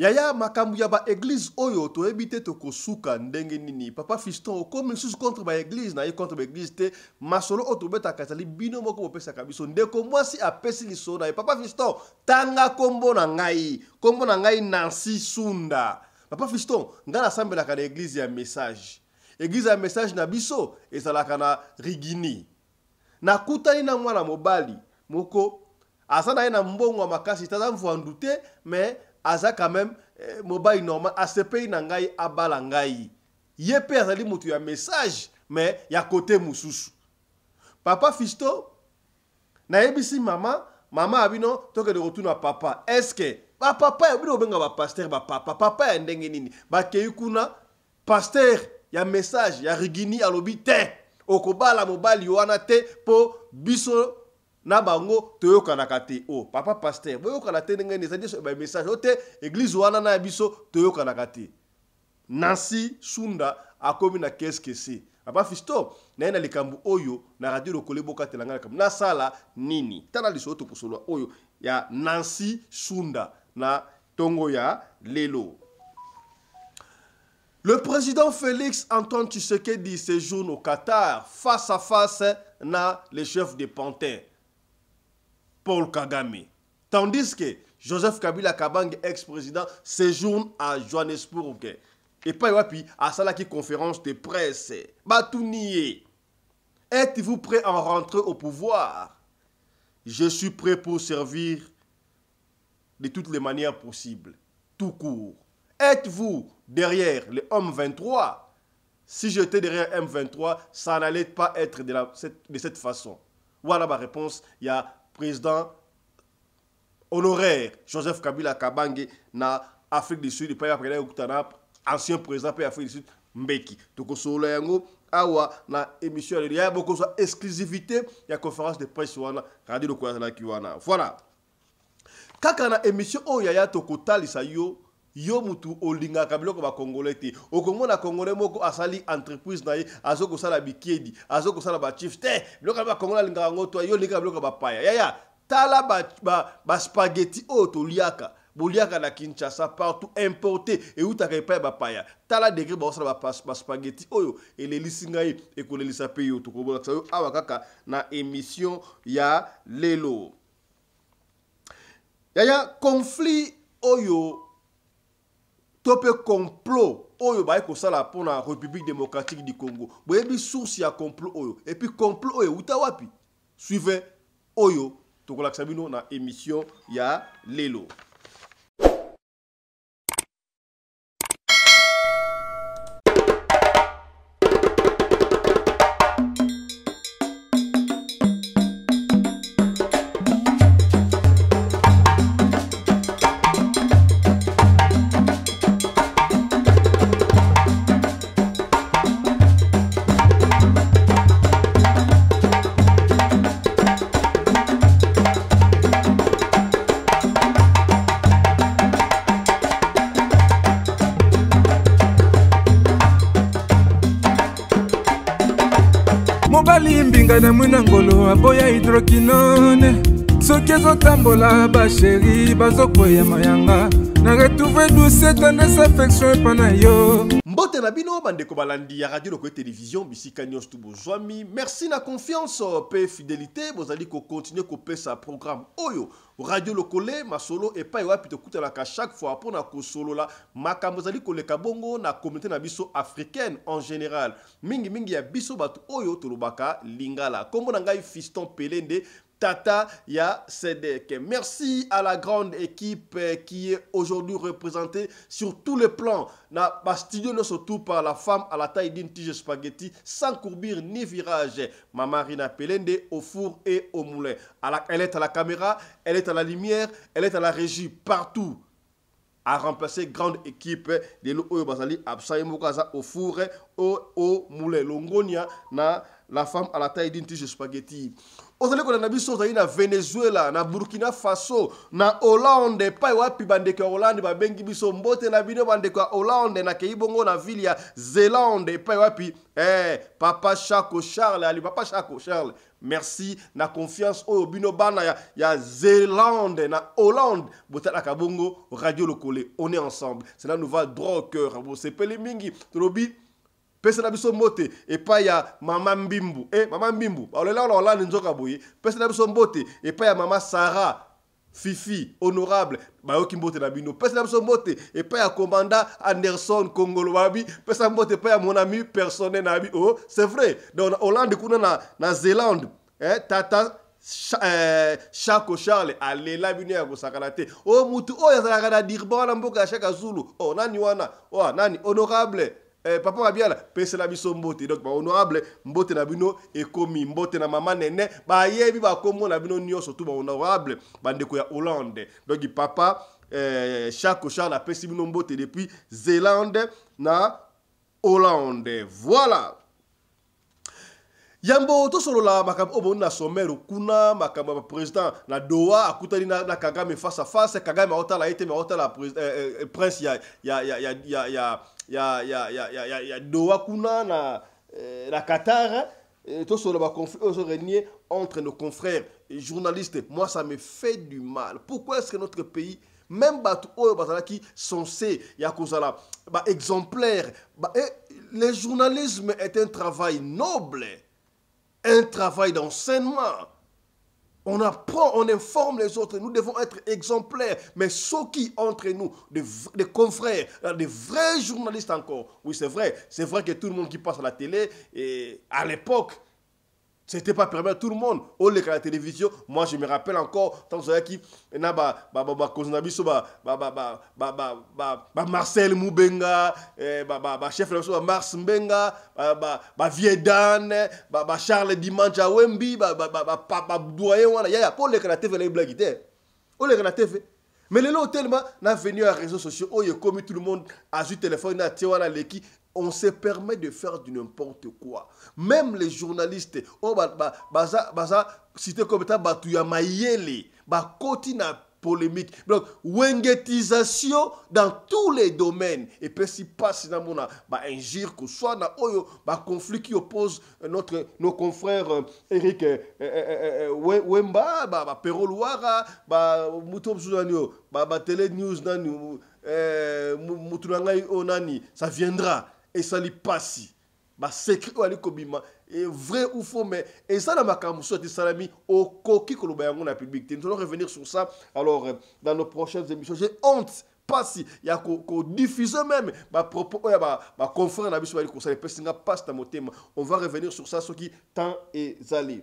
Yaya makambu ya ba église oyo to ebite to kosuka ndenge nini papa fiston comme sous contre ba église na contre ba église te masolo oto beta katali bino moko bopesa kabiso ndeko mwasi apesi lisoda e papa fiston tanga kombo na ngai Nancy Sunda papa fiston ngana sambela ka église ya message na biso ezalaka na Rigini na kutani na mwana mobali moko asana na mbongo makasi taza mvandu te mais aza quand même mobile normal ACP na ngai abala ngai yepe azali mutu ya message mais ya côté mususu papa fisto na ebisi mama abino toke de retour na papa est-ce que papa ya bino benga ba pasteur ba papa ya ndenge nini ba keikuna pasteur ya message ya Rigini alobi te okobala mobali wana te po biso na bango toyokanaka te o papa pasteur boyokana te ndenge ezali ba message ote église wana na biso toyokanaka te Nancy Sunda akomi na qu'est-ce que c'est papa fisto na ina likambu oyo na radio lokole boka telanga kam na sala nini tana lisoto posolo oyo ya Nancy Sunda na tongo ya lelo. Le président Félix Antoine Tshisekedi séjourne au Qatar face à face na le chef des Panthères Paul Kagame. Tandis que Joseph Kabila Kabange, ex-président, séjourne à Johannesburg. Et pas wapi, à Salaki conférence de presse. Batounié, êtes-vous prêt à rentrer au pouvoir? Je suis prêt pour servir de toutes les manières possibles, tout court. Êtes-vous derrière le M23? Si j'étais derrière M23, ça n'allait pas être de cette façon. Voilà ma réponse. Il y a président honoraire Joseph Kabila Kabange na Afrique du Sud et pas après ancien président de Afrique du Sud Mbeki toko solo yango awa na émission il y a beaucoup de exclusivité ya conférence de presse wana radio de kwa na kiwana voilà kaka na émission oyo ya toko talisa yo mutu olinga kabiloko ba congolais te okomona congolais moko asali entreprise na ye azoko sala bikedi azoko sala ba chief te biloko ba congolais linga ngo to yo linga biloko ba paya yaya tala ba spaghetti oto liaka boliaka na Kinshasa partout importé et utaka pa ba paya tala degré ba sala ba spaghetti oyo elelisi ngai ekolelisa pe yo to kobola yo awa kaka na émission ya lelo yaya conflit oyo topé complot oyo ba ko sala pour la République démocratique du Congo boyebi source ya complot oyo et puis complot oyo uta wapi suivez oyo tokola sabino na émission ya lelo. Mobali mbinga na mwinangolo aboya hydroquinone soki ezotambola basheri bazokoya mayanga na retrouve douce tendresse affection epana yo mbote na bino bandeko balandi ya radio Lokoye télévision bisika nyonso tu bozwami merci na confiance pe fidélité bozali ko continuer ko pesa programme oyo radio Lokole masolo et pas wapi tokutelaka chaque fois pour na ko solo la makambo zali koleka bongo na communauté na biso africaine en général mingi ya biso batu oyo tolobaka lingala kombo na ngai Fiston Pelende Tata ya Sedek. Merci à la grande équipe qui est aujourd'hui représentée sur tous les plans. Na studio surtout par la femme à la taille d'une tige spaghetti sans courbure ni virage. Maman Rina Pelende au four et au moulin. Elle est à la caméra, elle est à la lumière, elle est à la régie, partout. A remplacé grande équipe de l'Oyo Bazali Absaï Mokaza au four et au moulin. Longonia na la femme à la taille d'une tige spaghetti. ozali kolanda biso ozali na Venezuela, na Burkina Faso, na Hollande, pa wapi bandeko ya Hollande babengi biso mbote na bino bandeko ya Hollande na keibongo na ville ya Zélande, pa wapi Papa Chaco Charles, ali Papa Chaco Charles. Merci na confiance au bino bana ya Zélande na Hollande botala kabongo radio lokole, on est ensemble. Cela nous va droit au cœur. Vous c'est pele mingi trobi pesa na biso mbote et pa ya mama Mbimbu. Mama Mbimbu. Olela on nzoka boye. Pesa na biso mbote et pa ya mama Sarah Fifi honorable bayoki mbote na bino. Pesa na biso mbote et pa ya commandant Anderson Kongolo babi. Pesa mbote pa ya mon ami personnel na bi. Oh, c'est vrai. Dans Hollande kuna na Zélande, tata Chaco Charles alela bino ya kosakalate. Oh mutu o ya zalaka na dirba na mboka ya Shaka Zulu. Oh nani wana? Oh nani honorable papa Mabiala pese na biso mbote. Donc ba honorable mbote na bino ekomi mbote na mama nene ba yebi ba komo na bino nyonso tout ba honorable bandeko ya Hollande. Donc papa Chaco Charles a pese bino mbote depuis Zélande na Hollande. Voilà. Yambo to solo la makambo obo na somero kuna makambo président na Doha akutani na Kagame face à face. Kagame ota la été mais ota la prince ya Doha kuna na Qatar. To solo ba conflit régner entre nos confrères journalistes. Moi ça me fait du mal. Pourquoi est-ce que notre pays même Batu Oyo Bazalaki censé Yakozala exemplaire, le journalisme est un travail noble. Un travail d'enseignement. On apprend, on informe les autres. Nous devons être exemplaires. Mais ceux qui, entre nous, des confrères, des vrais journalistes encore. Oui, c'est vrai. C'est vrai que tout le monde qui passe à la télé, et à l'époque, c'était pas permis à tout le monde. Au lieu qu'à la télévision, moi je me rappelle encore, tant que qui na Marcel Moubenga, chef de la Mars Mbenga, Viedan, Charles Dimanja Wembi, doyen wana ya pour les la TV les blagues. Au lieu que la TV. Mais les lots tellement n'a venu à réseaux sociaux, oh il comme tout le monde a eu téléphone na tiwana leki. On se permet de faire du n'importe quoi. Même les journalistes, oh cité comme ça, batuya mayele, koti na polémique. Donc, wengetisation dans tous les domaines. Et puis si pas si dans injure que soit na oyo, conflit qui oppose nos confrères Eric Wemba, Pero Luara, Moutoum Soudanio, Télé News Nani, Moutounangai Onani, ça viendra. Et ça lui passe. Secret ou alikobima est vrai ou faux, mais et ça dans ma camouflage de salami au coquille que le na public. Nous allons revenir sur ça. Alors dans nos prochaines émissions, j'ai honte pas si il y a qu'on diffuse même propos confrère na biso ko ça pessinga passe ta motema. On va revenir sur ça ce qui temps et allé.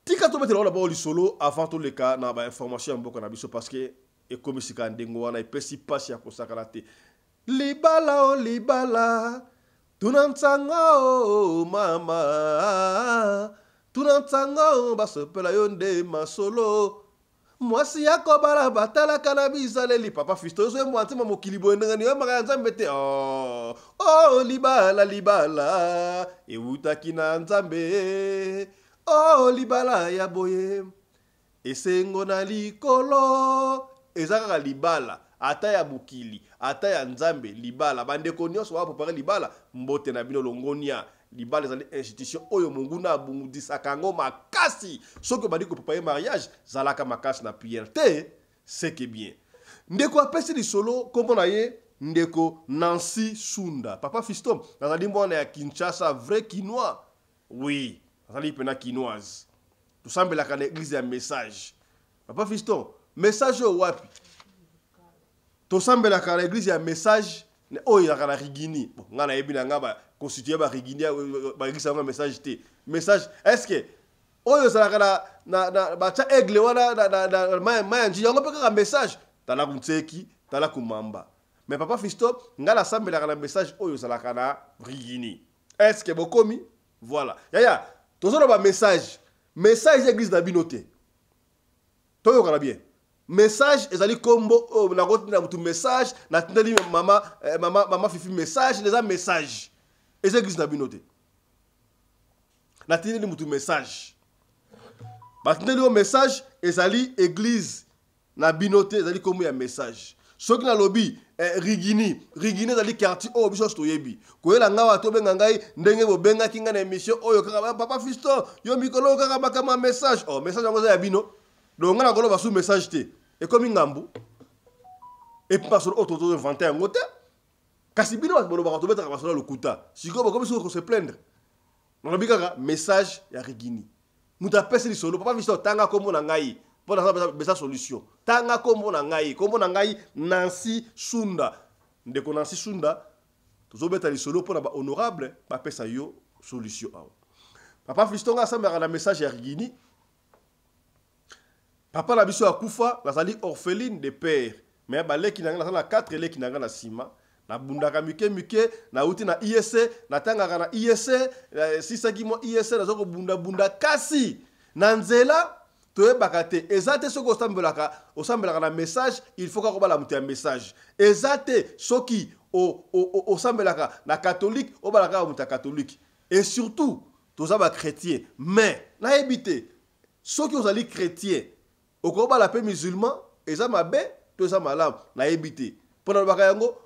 Tika to mettre là bas solo avant tout le cas na information mboko na biso parce que et comme si kan dengo wana pesi passe ya ko sakalate. Libala oh libala tunantanga oh mama tunantanga oh basopela yonde masolo mwasi yako bala batala kanabisa leli papa fisto zo mwanti mokilibo ndengani yo makanza mbete oh libala libala ewutaki na nzambe oh libala ya boye esengo na likolo ezaka libala ata ya bukili ata ya nzambe libala bandeko nyonso wa préparer libala mbote na bino longonia libala ezali institution oyo monguna abungudisaka ngo makasi soki badi ko préparer mariage zalaka makasi na prière te c'est que bien ndeko apesi lisolo kombo na ye ndeko Nancy Sunda papa Fiston nazali mwana ya Kinshasa vrai quinois oui nazali pena quinoise tout sembelaka na église ya message papa Fiston message wapi to sambela ka l'église ya message o ya ka rigini bon ngana yebina ngaba constituer ba rigini ba église ya message te message est-ce que oyo sala na ba cha aigle wana na manji yango pe ka message tala kumtseki tala kumamba mais papa Fisto ngala sambela ka message oyo sala ka rigini est-ce que bokomi voilà ya tozo ba message église na binote toyo kana bien message ezali kombo na goti na mutu message na tindeli mama fifi message les message les églises na binote na tindeli mutu message batindeli au message ezali église na binote ezali comme un message soki na lobby rigini ezali quartier o biso toyebi koyela ngawa to benga ngai ndenge bobenga kinga na émission oyo kaka papa Fiston yo mikolo kaka bakama message oh message yango za ya bino donc ngana kolo basu message te et comme ngambu et parce que auto to inventer un moteur kasi bino bolo ba to betaka basala lokuta siko ba comme se plaindre na lobi kaka message ya rigini muta pesi li solo papa Fiston tanga komo na ngai pour la solution tanga kombo na ngai Nancy Sunda ndeko Nancy Sunda tozobeta li solo pour ba honorable ba pesa yo solution awa papa Fiston nga samba na message ya rigini papa na biso akufa nazali orpheline de père mais ba leki na nga na 4 leki na nga na sima na bundaka mike na uti na ISC na tanga na ISC sisaki mo ISC na zoko bunda kasi na nzela toyebaka te eza te soki osambelaka na message il faut ka kobala mutu ya message eza te soki osambelaka na catholique obalaka mutu ya catholique et surtout toza ba chrétien mais nayebi te soki ozali chrétien okobala pe musulman eza mabe to eza malamu nayebi te mpona lobaka yango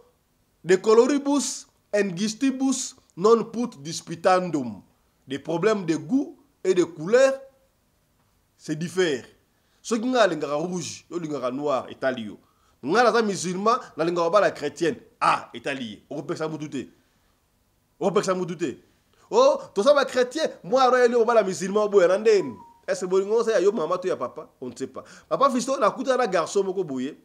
de coloribus and gistibus non put disputandum des problèmes de goût et de couleur c'est différent. Ceux qui ont un rouge, ils ont un noir, et talio. Nous avons un musulman, nous avons la chrétienne. Ah, et talio. On peut ça douter. Oh, tout ça va chrétien. Moi, je vais la musulman. Est-ce que vous avez maman, tu as papa? On ne sait pas. Papa Fiston, on a écouté un garçon qui boye.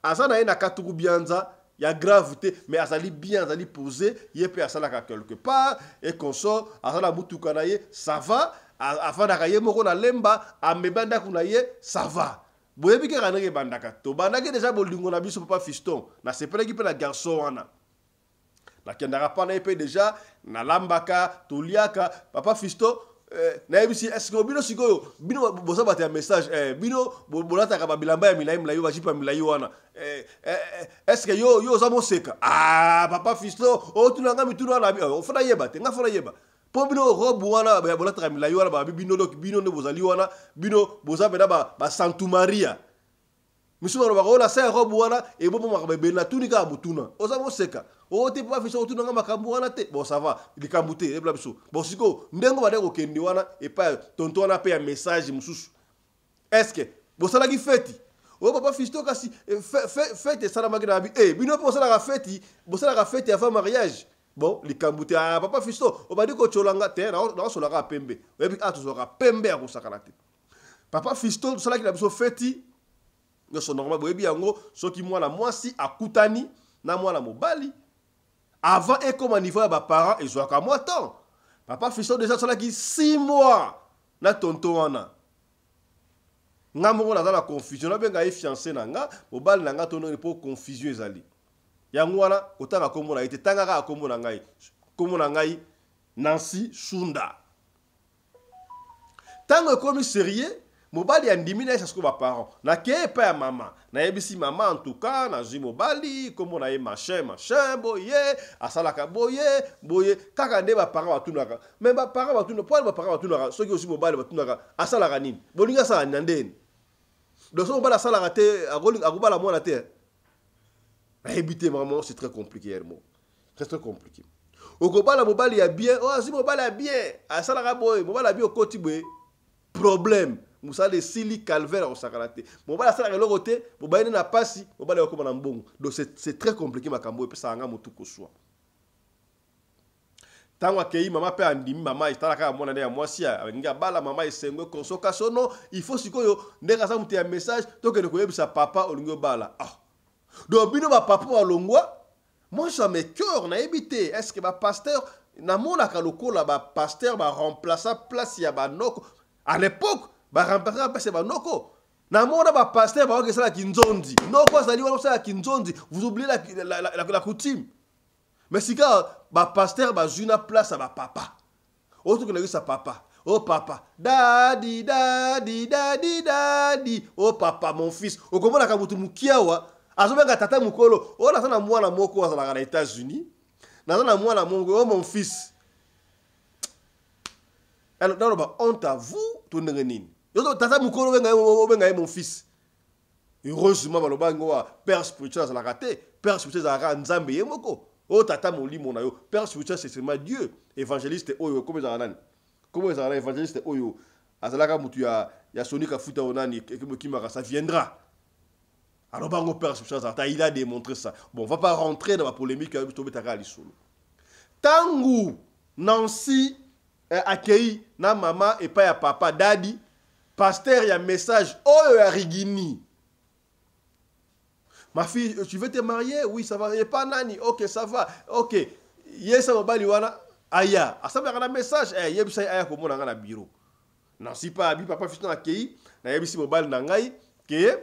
Asa na katuru bianza. Il y a gravité, mais azali bien, azali posé. Il y a personne quelque part. Et qu'on sort, azala mutukanaye, ça va. Afin d'arrayer moko na lemba amebanda kunaye ça va boyebi ke kanake bandaka to bandake déjà bolingo na biso papa Fiston na sepelaki pe na garçon wana na kendaka pa na pe déjà na lambaka toliaka papa Fiston na ebisi est-ce que bino sikoyo bino boza bata message bino bolata ka bilamba ya milayi milayi bajipa milayi wana est-ce que yo za moseka ah papa Fiston o tunanga mituna na o fana yeba te nga fana yeba po bino robe wana ba bolata milayi wana ba bino ne bozali wana bino boza bena ba Santu Maria misuma ba ko la sa robe wana e bo mo ba bena tunika butuna oza moseka o te pa Fiston tunanga makambu wana te bon ça va likambute e bla biso bon siko ndengo ba deko kendi wana e pa tonto wana pe ya message mususu est-ce que bosala ki feti o papa Fiston kasi fete sala magina bi bino po sala ka feti bosala ka feti avant mariage. Bon, les Kambouté, ah, papa Fiston, on va dire que tu l'as gâté, on se l'aura pembe. Et puis, tu seras pembe à Rosakalate. Papa Fiston, cela qui a besoin de fêter, de son normal, et bien, ce qui moi, la moi, si, à Koutani, na moi, la Mobali. Avant, et comme un niveau à mes parents, ils ont qu'à moi, tant. Papa Fiston, déjà, cela qui 6 mois, na tonton, wana. Nga mo na la confusion, na benga fiancé na nga, Mobali na nga tono pour confusion ezali. Yango wana otanga kombo na ite tangaka kombo na ngai Nancy Sunda tango komi sérieux mobali andimi na ça ce que ba parents na ke pa ya mama na yebisi mama en tout cas na zi mobali kombo na ye machin boye asalaka boye kaka nde ba parents batunaka même ba parents batunaka soki aussi mobali batunaka asalaka nini bolinga sala ndeni donc so mobali asalaka te akobala mwana te. Habiter vraiment c'est très compliqué hermo. Très compliqué. Au Kobala mobali ya bien, oh si mobali ya bien, à Salara boy, mobali ya bien au côté boy. Problème, Moussa de Sili Calvaire au Sakalate. Mobali à Salara l'autre, mobali n'a pas si, mobali au Kobala mbongo. Donc c'est très compliqué ma kambo et puis ça anga motu ko soit. Tango akei mama pe andimi mama italaka mwana ne ya mwasi nga bala mama isengwe konsoka sono, il faut sikoyo ndeka sa muti ya message to que ne koyebisa papa olingo bala. Ah. Donc, bino ba papa wa longwa, moi ça me cœur na évité. Est-ce que ba pasteur na mona kaloko la ba pasteur ba remplacer place ya ba noko. À l'époque, ba remplacer place ya ba noko. Na mona ba pasteur ba okesala kinzondi. Noko azali wa okesala kinzondi. Vous oubliez la coutume. Mais si ka ba pasteur ba juna place à ba papa. Autre que na sa papa. Oh papa, daddy. Oh papa, mon fils. O comment la kabutu mukiawa. Azobenga tata mukolo, o la sana mwana moko wa na États-Unis. Na sana mwana mongo, oh mon fils. Alors dans le bas, honte à vous, tout nini. Yo tata mukolo benga mon fils. Heureusement baloba ngo père spirituel ça l'a raté. Père spirituel ça a nzambe yemoko. Oh tata molimo na yo. Père spirituel c'est seulement Dieu. Évangéliste oyo comme ça nani. Comment ça évangéliste oyo azalaka mutu ya sonika futa onani kimaka ça viendra. Alors bango père spirituel ça il a démontré ça. Bon, on va pas rentrer dans la polémique avec Tobetaka lisolo. Tangu Nancy accueilli na maman et pas ya papa daddy pasteur y a message oyo ya rigini. Ma fille, tu veux te marier? Oui, ça va. Et pas nani. Ok, ça va. Ok. Yes, ça va. Liwana. Aya. Ça va un message. Eh, yebisa aya comme on a un bureau. Non, si pas abi papa fiston accueilli. Na yebisi mobile nangai. Que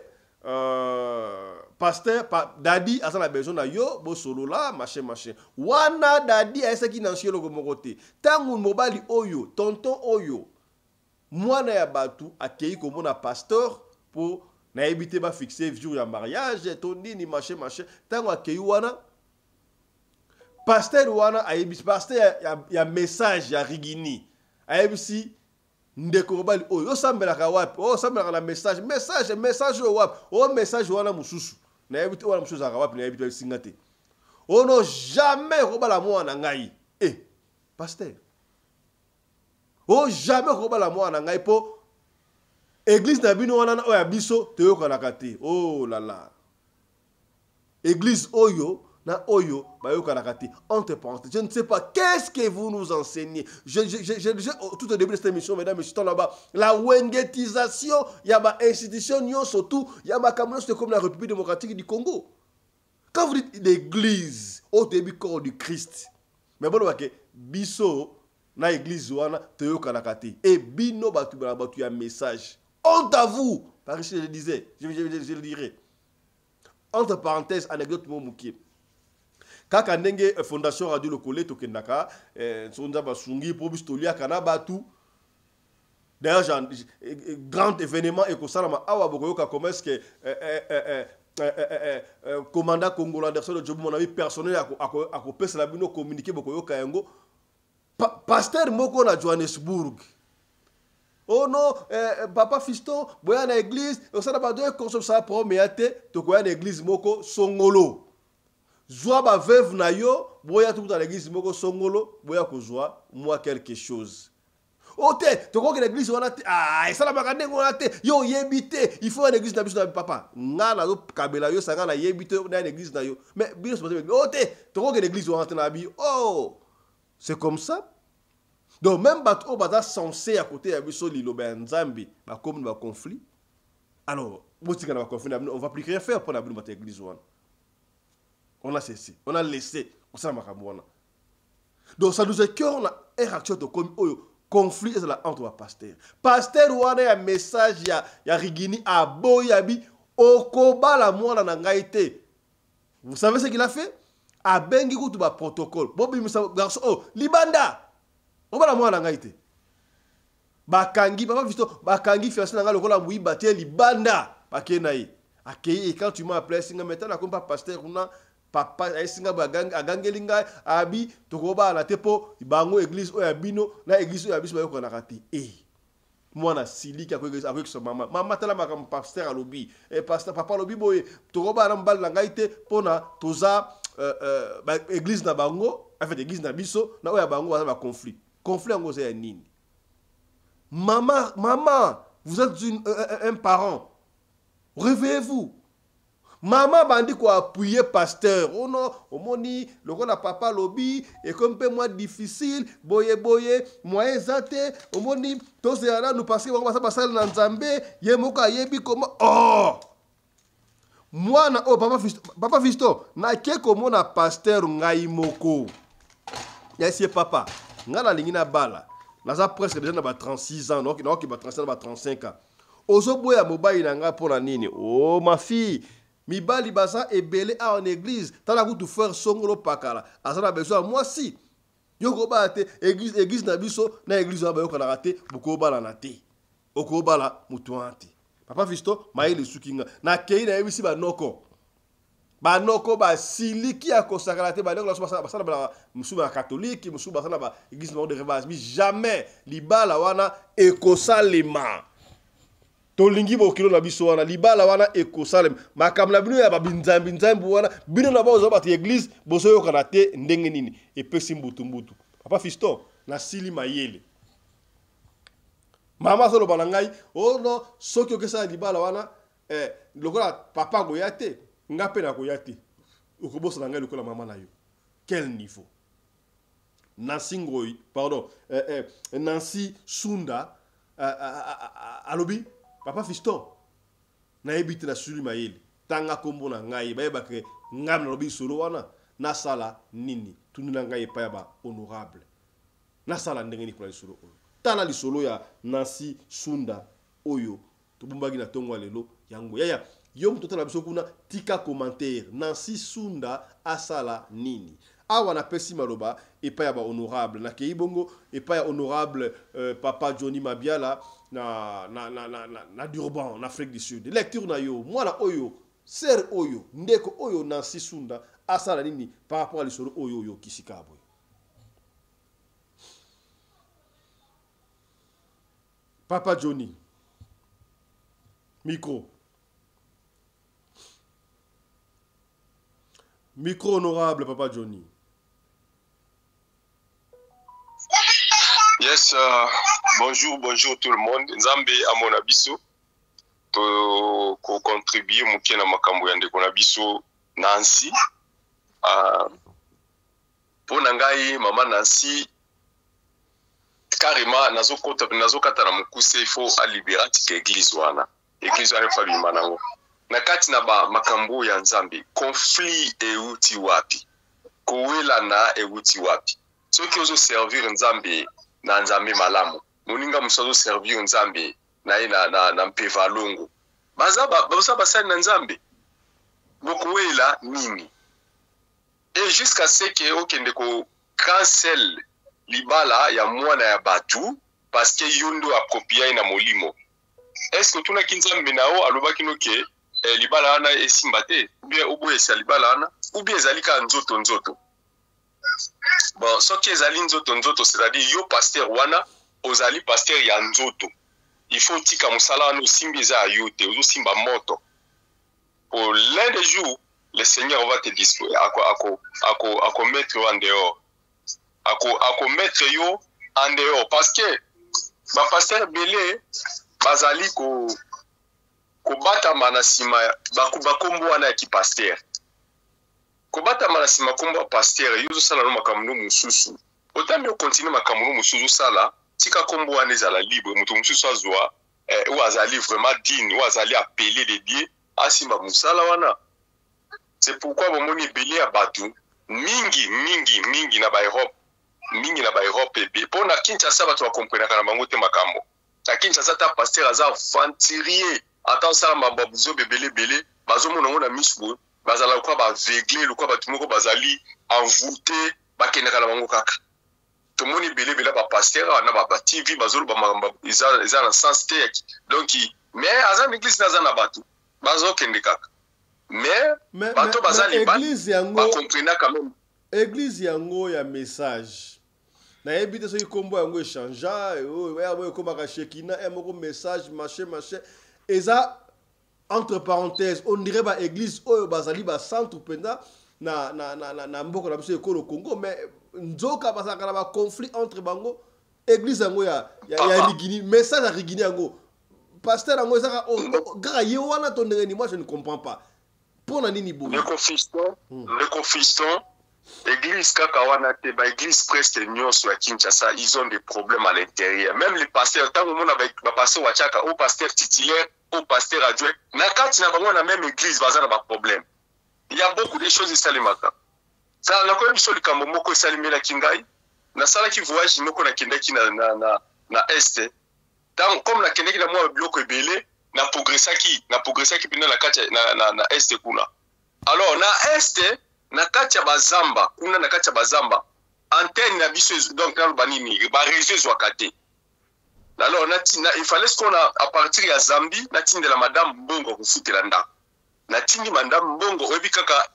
pasteur, daddy, a la besoin na yo, bo solo là, machin. Wana daddy a essa qui n'en chie le côté. Tangu mobile oyo, tonton oyo. Moi na ya batu accueilli comme on a pasteur pour na éviter ba fixer jour ya mariage ton ni machin tango accueilli wana pasteur wana a yebisi pasteur ya message ya rigini a yebisi ndeko bali oyo sambela ka wapi o sambela na message wapi o message wana mususu na yebiti wana mususu ka wapi na yebiti singate o no jamais ko bala mwana ngai pasteur o jamais ko bala mwana ngai po Église na bino wana oya biso teyoka na kate. Oh là là. Église oyo na oyo bayoka na kate. Entre parenthèses, je ne sais pas qu'est-ce que vous nous enseignez. Tout au début de cette émission, mesdames et messieurs, là-bas, la wengetisation, il y a ma institution, surtout, il y a ma communauté comme la République démocratique du Congo. Quand vous dites l'église, au début corps du Christ, mais bon, ok, biso na église wana teyoka na kate. Et bino batu y a un message. Honte à vous, par ici je le disais, je le dirai. Entre parenthèses, anecdote mouki. Kaka ndenge fondation radio lokole to kendaka, sonza basungi pour bistolia kana batu. D'ailleurs, grand événement et kosalama awa bokoyoka comment est-ce que commandant congolais Anderson de Job mon ami personnel a kopesa la bino communiquer bokoyoka yango. Pasteur moko na Johannesburg. Oh non, papa fiston, boya na église, on s'en a pas deux consomme ça pour meate, to koya na église moko songolo. Zwa ba veuve na yo, boya tout dans l'église moko songolo, boya ko zwa moi quelque chose. Oh te, to ko que l'église on a ça la bakande on a te, yo yebite, il faut une église na biso na papa. Nga na yo kabela yo sanga na yebite na église na yo. Mais bien se oh te, to ko que l'église on a te na bi. Oh, c'est comme ça. Donc même bato o bata censé à côté ya biso lilo ba nzambi ba comme ba conflit. Alors, botika na conflit on va plus rien faire pour la bonne église wana. On a cessé, on a laissé ça makambo wana. Donc ça nous écœure na réaction to comme oyo conflit est là entre pasteur. Pasteur wana ya message ya rigini a boyabi okoba la mwana na ngaite. Vous savez ce qu'il a fait? A bengi kutu ba protocole. Bobi misa garçon oh libanda. Obala mwana ngaite. Bakangi papa visto bakangi fiancé na lokola muiba te libanda bakenayi. Akei quand tu m'as appelé singa maintenant comme pasteur kuna papa singa agangelinga abi tokoba na tepo bango église oya bino na église oya biso bayoko na kati. Mwana silika avec son maman tala makam pasteur alobi pasteur papa alobi boye tokoba na mbal na ngaite pona toza église na bango en fait église na biso na oya bango ba conflit. Conflit en c'est nini? Maman, vous êtes un parent. Réveillez-vous. Maman bandi ko appuyer pasteur. Oh non, au moni, le rôle à papa lobby et comme peu moins difficile, boye moyen zate, au moni, tous ces là nous passer on va passer dans Nzambe, yemoka yebi comment oh. Moi na oh papa Fisto, na ke comme na pasteur ngai moko. Y'a papa. Ngana lingina bala. Naza presque déjà na 36 ans, donc na ki ba 35 ba 35 ans. Ozo boya mobile na nga pona nini? Oh ma fille, mi bali baza ebele a en église, tala ku tu faire songolo pakala. Azana besoin moi si. Yoko ba te église na biso na église ba yoko na raté, boko bala na te. Oko bala mutuanti. Papa Fisto, maile sukinga. Na kei na ebisi ba noko. Ba noko ba siliki a consacrate ba noko la basala ba musuba catholique musuba basala ba église de revas mais jamais libala wana ekosalema tolingi bokilo na biso wana libala wana ekosalem makamla bino ya babinzambi nzambi wana bino na bazo bati église bozo yokana te ndenge nini epesi mbutu papa Fiston na sili mayele mama solo banangai oh no soki okesa libala wana lokola papa go yate ngape na ko yate ukobosa na ngai lokola mama na yo quel niveau Nancy Ngoi pardon Nancy Sunda alobi papa Fiston na ebite na suli mayele tanga kombo na ngai bayeba ke ngam na lobi solo wana na sala nini tununa ngai pa ba honorable na sala ndenge ni kwa solo tala li solo ya Nancy Sunda oyo tobumbagi na tongo lelo yango yaya yo mtoto na biso kuna tika commentaire Nancy Sunda asala nini awa na pesi maloba epa ya ba honorable na keibongo epa ya honorable papa Johnny Mabiala na Durban en Afrique du Sud lecture na yo mwana oyo ser oyo ndeko oyo Nancy Sunda asala nini par rapport à l'isolo oyo kisikabo papa Johnny micro honorable papa Johnny. Yes, bonjour tout le monde. Nzambe amona biso to ko contribuer muke na makambo ya ndeko na biso Nancy. Pona ngai mama Nancy carrément nazokata na mukuse il faut a libérer l'église wana. Église wana fa bimanango. Na kati na ba makambo ya Nzambe conflit euti wapi. Kowela na euti wapi. Soki ozo servir Nzambe na Nzambe malamu moninga musozo servir Nzambe na mpeva longo baza basali na Nzambe bokuwela nini et jusqu'à ce que okende ko cancel libala ya mwana ya batu parce que yondo apropria na molimo est-ce que tuna kinzambe nao alobaki noke libala ana esimbate ou bien oboye sa libala ana ou bien zalika nzoto bon soki ezali nzoto c'est-à-dire yo pasteur wana ozali pasteur ya nzoto il faut tika musala wana osimbi eza yo te ozosimba moto pour l'un des jours le Seigneur va te disposer à mettre en dehors à mettre yo en dehors parce que ba pasteur belé bazali ko bata manasima bakombo wana ya ki pasteur kobata manasima kombo pasteur yuzo sala no makambo mususu otambi o continue makambo mususu sala tika kombo wana ezala libre mutu mususu azwa ou azali vraiment digne ou azali appelé de Dieu asimba musala wana c'est pourquoi bomoni belé ya batu mingi na ba Europe ebe pona Kinshasa batu ba comprendre kana bango te makambo ta Kinshasa ta pasteur aza venturier ata sala mababuzo belé bazo mona ngona misbu bazala kwa ba vegle lokwa batu moko bazali envoûté bakendeka na bango kaka tomoni belé ba pasteur na ba TV bazolo ba ils na sens te donc mais azan église na zana batu bazo kende kaka mais bato bazali ba comprendre quand même église yango ya message na ebite so ikombo yango échangea ya boye ko baka shekina moko message machin eza entre parenthèses on dirait ba église oyo bazali ba centre penda na mboko na biso ekolo Congo mais nzoka basaka na ba conflit entre bango église yango ya Rigini message à Rigini yango pasteur yango ezaka gra ye wana to ndenge moi je ne comprends pas pona nini bo le confiston église kaka wana te ba église presque nyonso ya Kinshasa ils ont des problèmes à l'intérieur même les pasteurs tant mona ba pasteur wachaka au pasteur titulaire au pasteur adjoint na kati na bango na même église bazana ba problème il y a beaucoup de choses isalimaka ça na ko biso likambo moko isalimela kingai na sala ki voyage moko na kindaki na est tant comme na kindaki na moi bloc ebele na progressaki pina na kati na est kuna alors na est na kati ya bazamba kuna na kati ya bazamba antenne na biso donc na banini ba réseau zwakate alors il fallait ce qu'on a à partir ya Zambie na tindela madame Mbongo kufutela nda na tindi madame Mbongo obi kaka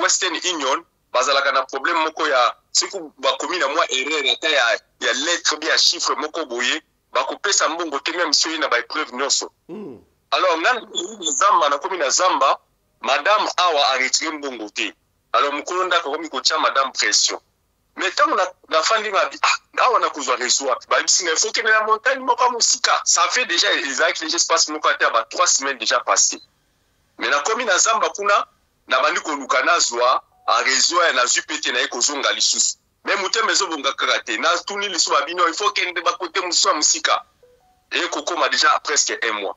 Western Union bazalaka na problème moko ya siku ba komi na moi erreur ata ya lettre bien chiffre moko boye bakopesa mbongo te même si na ba épreuve nyonso. Alors nan zamba na komi na zamba madame awa a retiré mbongo te. Alors mukolo ndaka komi ko tia madame pression. Mais tant na fandi ngabi awa na kuzwa resoir ba bisinga il faut que na montagne moko musika. Ça fait déjà exact les espaces moko ata ba 3 semaines déjà passé. Mais na komi na zamba kuna na bandi ko lukana zwa a réseau na zupete na ekozonga lisusu. Mais muteme zo bonga karate na tuni lisu babino il faut que ndeba côté muswa musika. Et kokoma déjà presque 1 mois.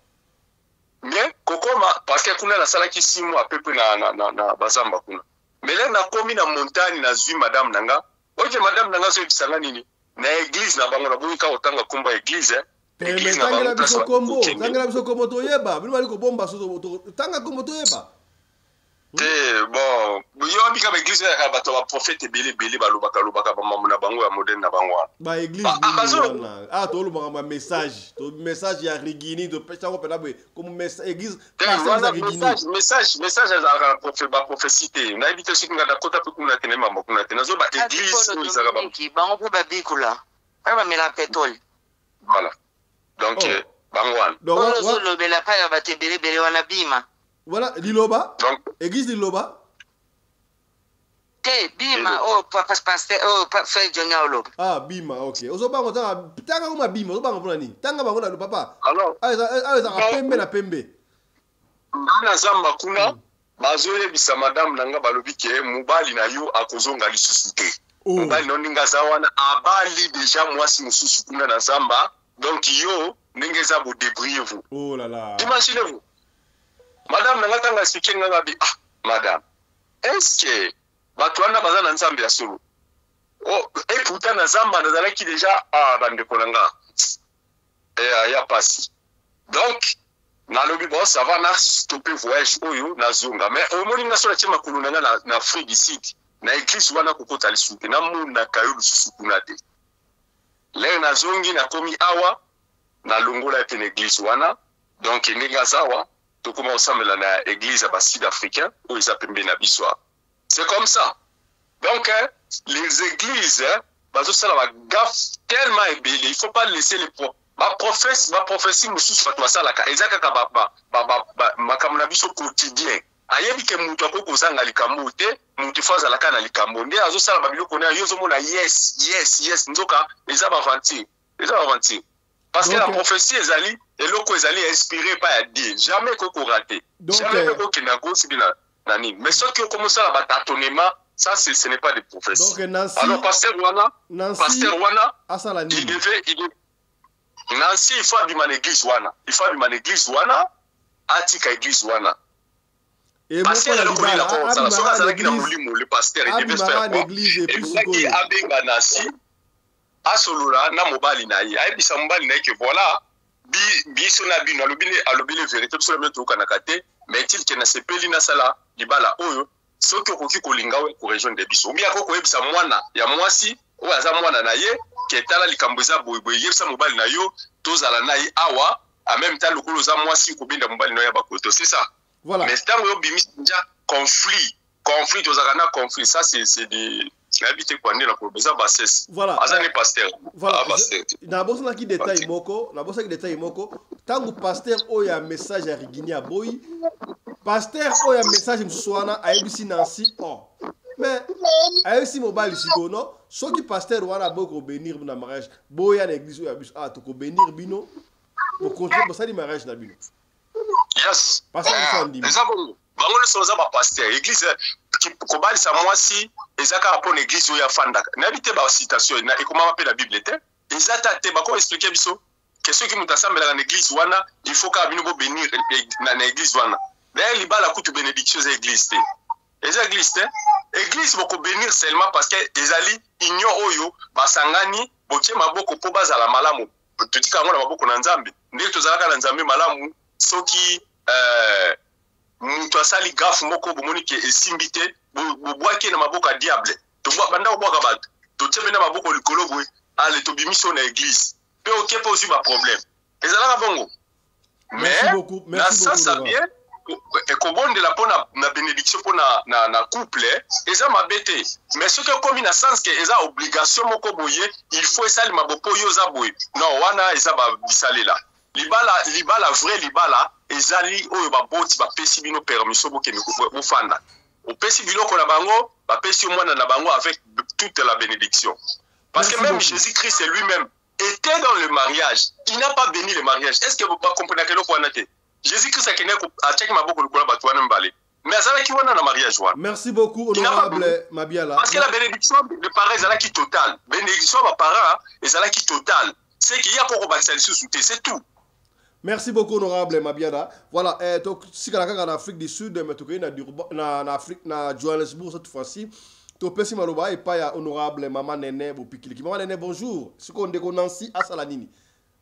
Mais kokoma parce que kuna na sala ki 6 mois à peu près na bazamba kuna. Mais là na komi na montagne na zui madame nanga. Oje madame nanga so bisanga nini? Na église na bango na boyika otanga komba église église na bango biso kombo. Tangela biso kombo toyeba. Bino bali ko bomba so tanga kombo toyeba. Bon, yo abika ba église ya bato ba prophète belé balobaka ba mamuna bango ya moderne na bango. Ba église wana. To lobaka ba message, to message ya rigini to pesa ko pena comme message église message za ba prophétie. Na éviter ce nga da kota pe kuna tene mambo kuna tene zo ba église ko izaka ba. Bango pe ba bikula. Ba mela pétrole. Voilà. Donc bango wana. Donc zo lobela pa ya ba tebele wana bima. Voilà, Liloba. Donc, église Liloba. Bima, pasteur, frère Jonia Oloba. Ah, Bima, ok. Ozoba ngota tanga kuma Bima, ozoba ngona ni. Tanga bango na papa. Alors, pembe na pembe. Na zamba kuna bazoye bisa madame nanga balobi ke mobali na yo akozonga lisusu te. Mobali no ninga zawana abali déjà mwasi mususu kuna na zamba. Donc yo ningeza bo débrouiller vous. Oh là là. Imaginez-vous. Madame nangatanga sikenga ngabi madame est-ce que batwana bazana nzambe ya solo et pourtant na zamba nazalaki déjà bande kolanga ya pasi donc na lobi bon ça va na stopper voyage oyo na zonga mais au moni na sola chema kulunanga na Afrique du Sud na église wana kokota lisuke na munda kayo susu kunate le na zongi na komi awa na longola pe église wana donc ninga zawa to comment ensemble na église à sud-africain où ils appellent na biswa. C'est comme ça. Donc les églises bazo sala ba gaffe tellement ébélé, il faut pas laisser les ma prophétie mususu fatwa sala ka ezaka ka ba makamuna biso quotidien. Ayebi ke mutu akoko zanga likambo te, mutu faza la kana likambo nde azo sala ba biloko na yozo mona yes nzoka eza ba aventure. Parce que la prophétie ezali eloko ezali inspiré par Dieu. Jamais koko raté. Jamais koko kenago sibina nani. Mais ce qui commence à batatonnement, ça ce n'est pas des prophéties. Donc Nancy. Alors pasteur Wana, il devait Nancy il faut abîmer l'église Wana. Il faut abîmer l'église Wana, atika église Wana. Et pasteur le pasteur il devait faire l'église et puis il abenga Nancy. Asolola na mobali na ye ayebisa mobali na ye ke voilà biso na bino alobile vérité biso na meto kanaka te mais il ke na sepeli na sala libala oyo soki okoki kolinga we ko région de biso mbia ko koyebisa mwana ya mwasi oyo aza mwana na ye ke tala likambo eza boyeboye yebisa mobali na yo tozala na ye awa en même temps lokolo za mwasi kobinda mobali na yo ya bakoto c'est ça. Voilà. Mais tango yo bimisi nja conflit tozaka na conflit ça c'est des habité quoi la proposition bassesse voilà azani pasteur voilà na bosa ki détail moko tangu pasteur oya message ya rigini ya boy pasteur oya message mswana ayebisi Nancy mais ayebisi mobali sikono soki pasteur wana boy ko bénir na mariage boya na église oya biso to ko bénir bino pour continuer bosali mariage na bino yes pasteur sandi bango le soza ba pasteur église kobali sa mwasi ezaka rapport na église oya fanda na bité ba citation na ekoma pe la bible te ezata te ba ko expliquer biso que ceux qui mutasambela na église wana il faut ka bino bo bénir na église wana d'ailleurs libala kutu bénédiction za église te eza église te église boko bénir seulement parce que ezali union oyo basangani botie maboko po bazala malamu tutika ngona maboko na nzambe ndeko tozalaka na nzambe malamu soki mutu asali gafu moko bomoni ke esimbi te bobwaki na maboko ya diable banda kobwaka bato totie na maboko likolo boye ale tobimiso na église mpe oke mpe ozwi baproblème ezalaka bongo mais na sasa bien ekobondela mpo na bénédiction mpo na couple eza mabe te mais soki ekomi na sens ke eza obligation moko boye il faut esalema bo mpo yo oza boye non wana eza bisalela libala vrai libala ezali oyo baboti bapesi bino permission bokende bofanda opesi biloko na bango bapesi yo mwana na bango avec toute la bénédiction parce que même Jésus-Christ lui-même était dans le mariage il n'a pas béni le mariage est-ce que vous comprenez que l'on a été Jésus-Christ a checké ma boucle de la mbale. Mais ça qui wana na mariage wana. Merci beaucoup honorable Mabiala. Parce que la bénédiction de parents est qui totale. Bénédiction de parents est qui totale. C'est qu'il y a pour bâtir sous-souté, c'est tout. Merci beaucoup honorable Mabiala. Voilà, donc si quelqu'un en Afrique du Sud mais tout na Afrique na Johannesburg cette fois-ci. To pesi maloba et pas honorable maman Nene Bopikili. Maman Nene bonjour. Ce qu'on déconanci à Salanini.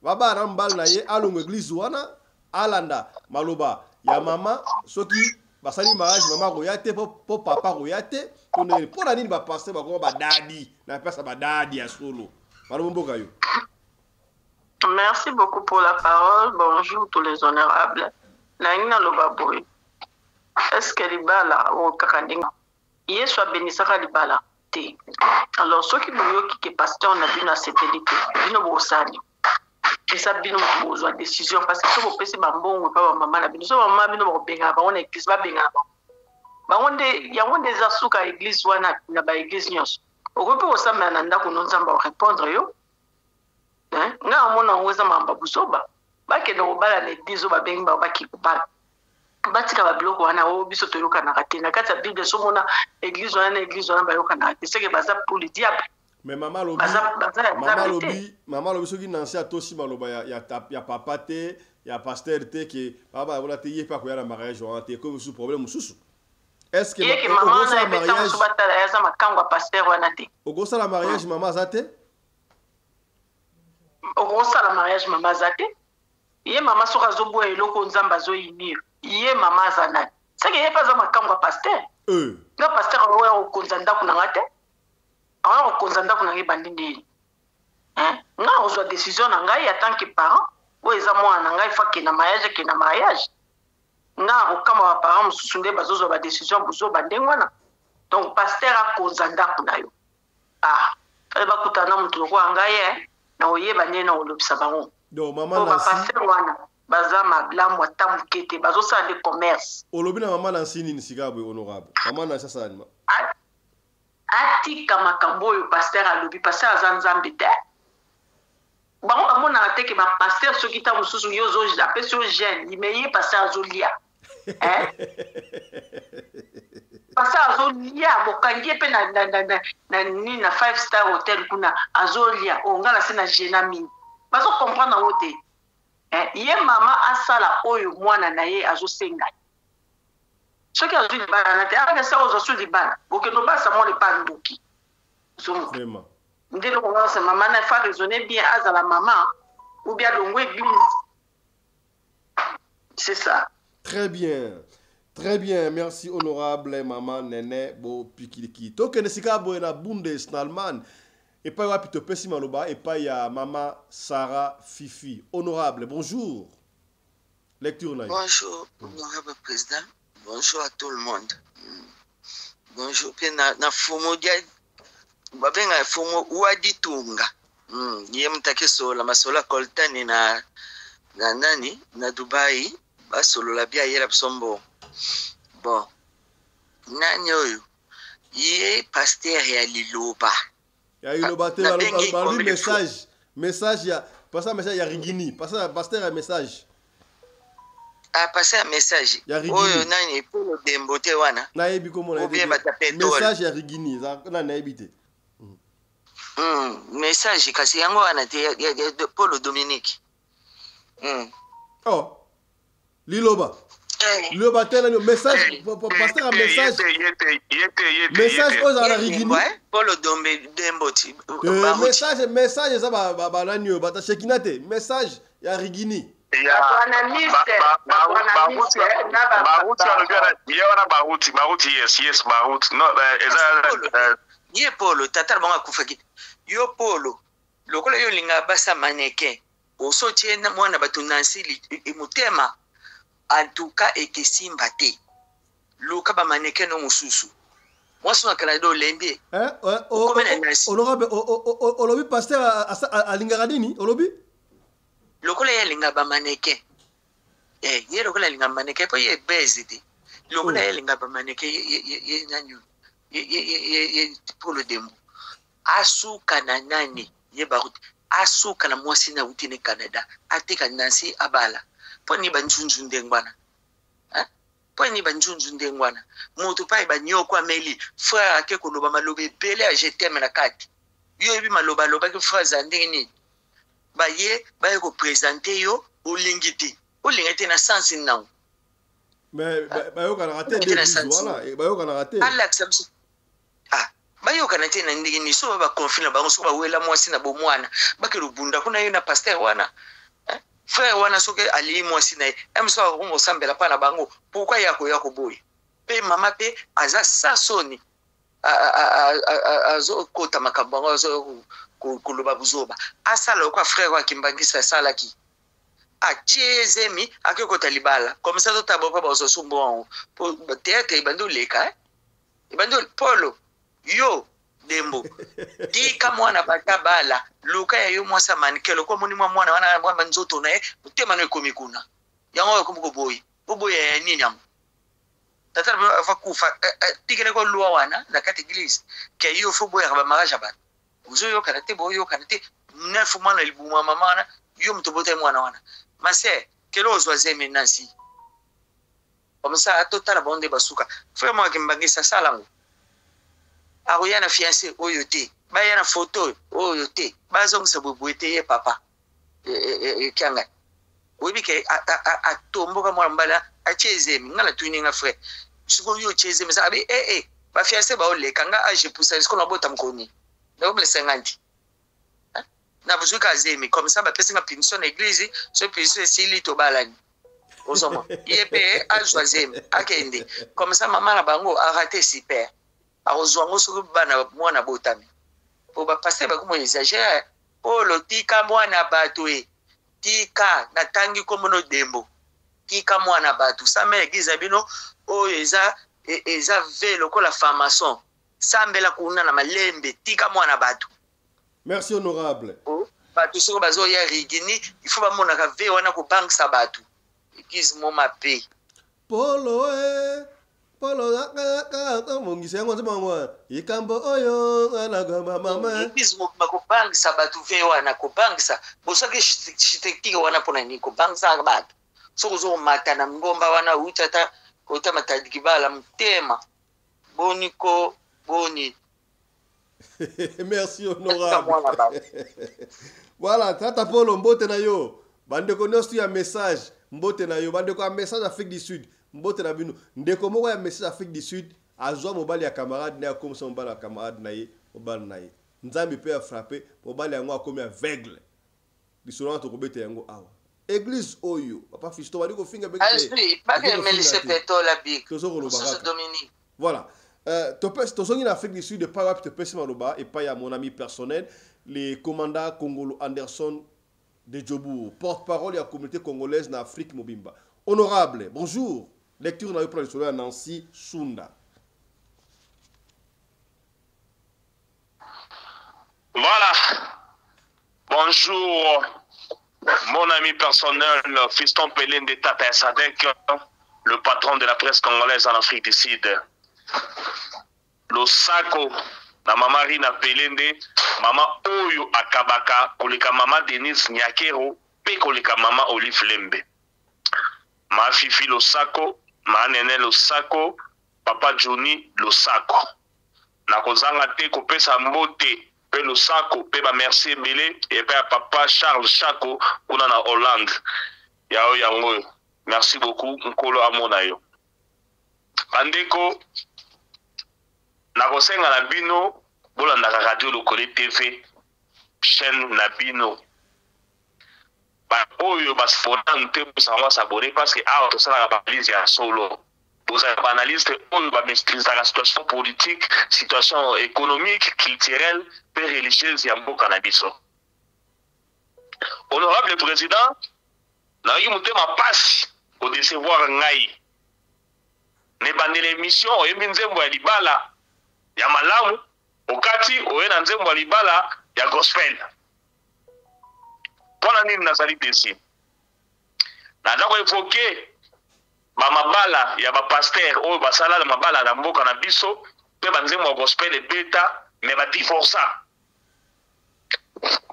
Baba rambal na ye alongo église wana. Alanda maloba ya mama soki basali mariage mama royate po papa royate toneli po nani ba passer ba ko ba dadi na pesa ba dadi ya solo malomboka yo. Merci beaucoup pour la parole. Bonjour tous les honorables. Naina lobaboy. Est-ce que libala o kakandinga yesu abenisaka libala te. Alors ceux qui nous qui pasteur na bino sécurité bino bosani et ça bino besoin de décision parce que so pesi bambongo pa mama na bino so mama bino ba benga ba on église ba benga ba onde ya onde za suka église wana na ba église nyos okope osamba na ndako nonzamba ba répondre yo nga mona ngweza mamba busoba ba ke no bala na église ba benga ba ki ba batika ba bloko wana o biso to yoka na kate na kata bible so mona église wana ba yoka na kate c'est que baza pour le diable. Mais maman lobi soki nansi atosi maloba ya papa te ya pasteur te ke baba wala te yepa ko ya na mariage wana te ko musu problème mususu est-ce que maman na mariage so batala ya za makango pasteur wana te ogosa la mariage maman zate ogosa la mariage maman zate ye mama soka zobo eloko nzamba zo yinir ye mama zana c'est que ye pas za makango pasteur nga pasteur o konzanda kuna ngate alors konzanda kuna ngebandi ndini nga ozwa décision na ngai en tant que parent o eza mwana ngai fa ke na mariage nga okama ba parent mususu nde bazozo ba décision buzo bandengwana donc pasteur a konzanda kuna yo fale bakutana mutu ko ngai na oyeba nene olobisa bango donc maman Nancy pasteur wana baza mablamu atamukete bazosala de commerce olobi na maman Nancy nini sigabwe honorable maman Nancy sasa nima atika makambo oyo pasteur alobi pasteur aza nzambe te bango bamonaka te ke bapasteur soki ta mosusu yo apesi yo jeune imeye pasteur azolia pasteur azolia bokangi mpe na 5 star hotel kuna azolia ongala se na jena mingi bazokomprendre yango te ye mama asala oyo mwana na ye azosenga ce qui a dit libana na te avec ça aux autres libana ok no ba ça mon pas ndoki vraiment ndelo ko sa maman na fa raisonner bien à la maman ou bien longo église c'est ça très bien merci honorable maman Nene Bopikili toke ne sikabo na bundes na Allemagne et pas wapi to pesi maloba et pas ya maman Sarah Fifi honorable bonjour lecture na bonjour honorable président. Bonjour à tout le monde. Bonjour. Puis na fumo dia babenga fumo waditunga. Yeye mtake sola masola koltani na nani na Dubai basolo la bia yera sombo. Bon. Nani oyo? Yeye pasteur ya liloba. Ya liloba te la message ya passa message ya rigini, passa pasteur ya message. A passer un message. Oyo nani pour dembote wana. Na yebi komo na yebi. Message ya rigini na naibite. Message kasi yango wana te ya Paul Dominique. Oh. Liloba. Liloba tena ni message pasteur un message. Message aux la rigini. Paul Demboti. Message ça ba nani ba ta shekinate. Message ya rigini. Ye polo tata bonga kufaki yo polo lokola yo linga basa maneke osotie na mwana batu Nancy mutema en tout cas ekesimba te luka ba mannequin no mususu mwasi wa Canada olembi honorable olobi pasteur alingaka nini olobi lokola ye alinga ba mannequin ye lokola alinga mannequin po ye bezete lokola ye alinga ba mannequin ye nanyu ye Paul Dembo asuka na nani ye baruti asuka na mwasi na utine Canada ateka Nancy abala po ni banjunju ndengwana po ni banjunju ndengwana moto pa banyoko ameli frère ake koloba malobe bele a jeter na kati yo ebi maloba loba ke frère zandeni ba ye ba ko présenter yo olingiti na sens non mais ba yo kana raté des voilà ba yo kana raté Alex bayoka na tena ndingini so ba conflit ba so ba wela mwasi na bomwana bakirubunda kuna yo na pasteur wana frère wana soke ali mwasi na emso ko sambela pana bango pourquoi yako boy pe mama pe aza sasoni azo kota makambo azo kuluba buzoba asala kwa frère wa kimbangisa sala ki achezemi akekota libala comme ça totabo pa bazo sumbo pour théâtre ibando leka ibando polo yo Dembo tika mwana batabala luka ya yo mwasa manikelo kwa muni mwana wana mwamba nzoto na utema no komikuna yango ko boy ya nini am tata va kufa tika ko luwa wana na kati église ke yo fo boya ba maraja ba uzo yo kanate boyo kanate nefu mwana libuma mama yo mtobote mwana wana mase kelo zozeme nasi comme ça totala bonde basuka vraiment kimbangisa salango aroyana fiancé oyote bayana photo oyote bazongisa bobwete ye papa kyanga wibike atomboka mwana mbala achezemi ngala tuninga frère siko yo chezemi sabe ba fiancé ba oleka nga age poussa siko na bota mkoni na oble 50 na buzuka zemi comme ça ba pesinga pinson église so pinson sili to balani osoma yepe azwazemi akende comme ça maman na bango a raté super arozwango soko bana mwana botami po ba passer ba komo exagère polo tika mwana bato tika natangi komono Dembo tika mwana bato same egiza bino o eza velo ko la formation sambela kuna na malembe tika mwana bato. Merci honorable bato soko bazo ya rigini il faut ba mona ka ve wana ko bank sa bato ikizmo mape polo polo ka mongisa ngo nzima ikambo oyo anagamba mama ikizmo ko bank sa bato ve wana ko bank sa bosake chitektika wana pona ni ko bank sa bato soko zo mata na ngomba wana utata ko tama tadikibala mtema boniko boni. Merci honorable. Voilà, tata Polo mbote na yo. Bandeko nostu ya message mbote na yo. Bandeko a message Afrique du Sud. Mbote na bino. Ndeko moko ya message Afrique du Sud. Azwa mobali ya camarade na comme son mobali ya camarade na ye. Mobali na ye. Nzambi pe a frappé. Mobali yango akomi aveugle. Bisolana to kobete yango awa. Église oyo. Papa Fisto badi ko finga beke. Asli, bake melise peto la big. Dominique. Voilà. Tosongi en Afrique du Sud de pas te pèse maloba et pas à mon ami personnel le commandant congolo Anderson de Djobour porte-parole de la communauté congolaise en Afrique Mobimba. Honorable, bonjour. Lecture dans le plan de soleil à Nancy Sunda. Voilà. Bonjour mon ami personnel Fiston Pelin de Tata Sadek, le patron de la presse congolaise en Afrique du Sud. Losako na mama Rina Pelende, mama Oyo Akabaka, koleka mama Denise Nyakero, pe koleka mama Olive Lembe. Ma Fifi Losako, ma Nene Losako, papa Johnny Losako. Na kozanga te kopesa mbote pe Losako, pe ba merci ebele, et pe papa Charles Chako kuna na Hollande. Yao yango. Merci beaucoup, nkolo amona yo. Bandeko nakosenga na bino bolandaka radio Lokole TV chaîne na bino ba oyo basona nte posanga sabone parce que awa tosala ba analyse ya solo posa ba analyse oyo ba maîtriser la situation politique, situation économique, culturelle et religieuse ya mboka na biso. Honorable président, na yi mutema pasi décevoir ngai. Ne bandele émission oyembi nzembo ya libala ya malamu okati oyena nzembo ya libala ya gospel. Pona nini nazali desi? Naza ko évoquer ba mabala ya ba pasteur oyo basala na mabala na mboka na biso pe ba nzembo ya gospel ebeta mais ba divorça.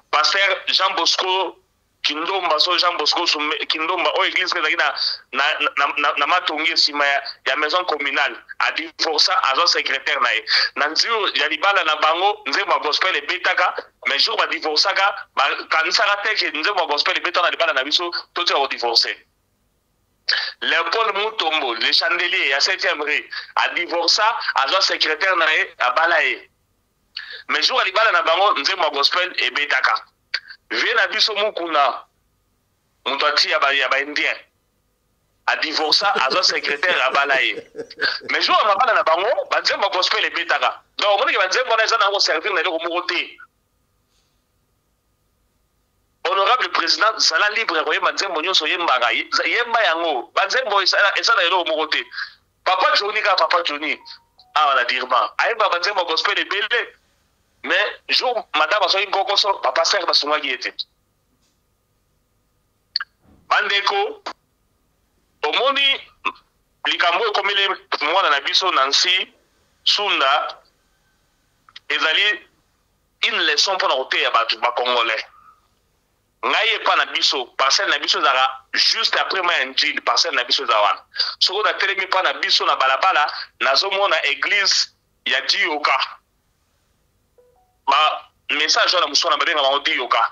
Pasteur Jean Bosco Kindomba, so Jean Bosco Kindomba, o église qui na matongi sima ya maison communale a divorcé agent secrétaire nae. Nanziu ya libala na bango nzembo gospel ebetaka, mais jour ba divorcaka ba kanisa ka teke nzembo gospel ebeta na libala na biso toti a divorcer. Léopold Mutombo, le chandelier ya 7e rue a divorcé agent secrétaire nae a balaye. Mais jour ya libala na bango nzembo gospel ebetaka. Vient à biso mukuna mutati ya ba indien a divorcé à son secrétaire à balaye. Mais jour ma bala na bango banzembo gospel ebetaka. Donc on dit que banzembo na zana ko servir na leko mukote. Honorable président sala libre ko banzembo nyonso yembaga yemba yango banzembo esa na leko mukote. Papa Johnny ah la dirba ayemba banzembo gospel ebele. Mais jour madame asoyi ngokoso papa sert basungwa giete. Bandeko omoni likambo komele mwana na biso Nancy Sunda ezali une leçon pour na ya batu ba congolais. Ngai pa na biso parcelle na biso zara juste après ma njili parcelle na biso zawana. Soko na telemi pa na biso na balabala nazomona église ya Dioka. Ba message na musona babenga ba Dioka.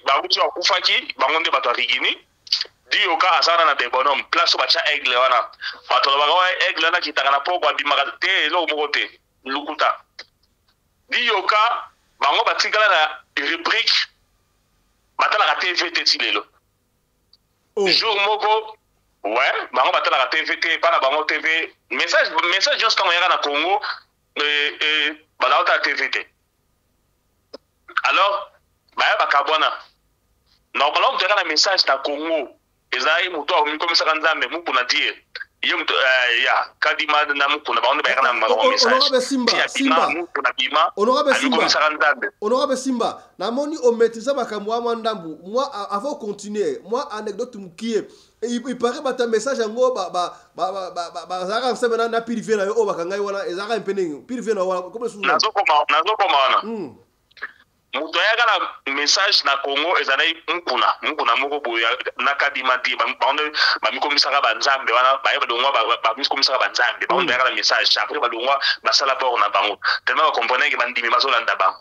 Baruti wa kufaki bangonde bato rigini Dioka asana na debonom place ba cha aigle wana bato ba wa aigle na kitaka na poko abimaka te lo mokote lukuta Dioka bango batikala na rubrique batala ka TVT tilelo jour moko ouais bango batala ka TVT para bango TV message just quand yaka na Congo balauta TVT. Alors baya bakabwana normalement tu as un message na Congo ezai muto o komisa kanzambe muku na die ye muto ya kadima na muku na baonde baya na message Simba muku na bima honorable Simba na moni o maîtriser makamwa mandambu moi avant continuer moi anecdote mukie il paraît bata message ngo ba zaka semena na privé na yo o bakangai wana ezaka impening privé na wana comme sous nazo koma muto yaka na message na Congo ezalai mukuna moko boya na kadima di ba mikomisaka banzambe wana ba yeba dongwa ba mikomisaka banzambe ba yaka na message après ba dongwa ba sala port na bango tellement ba comprendre que bandimi mazolanda bango.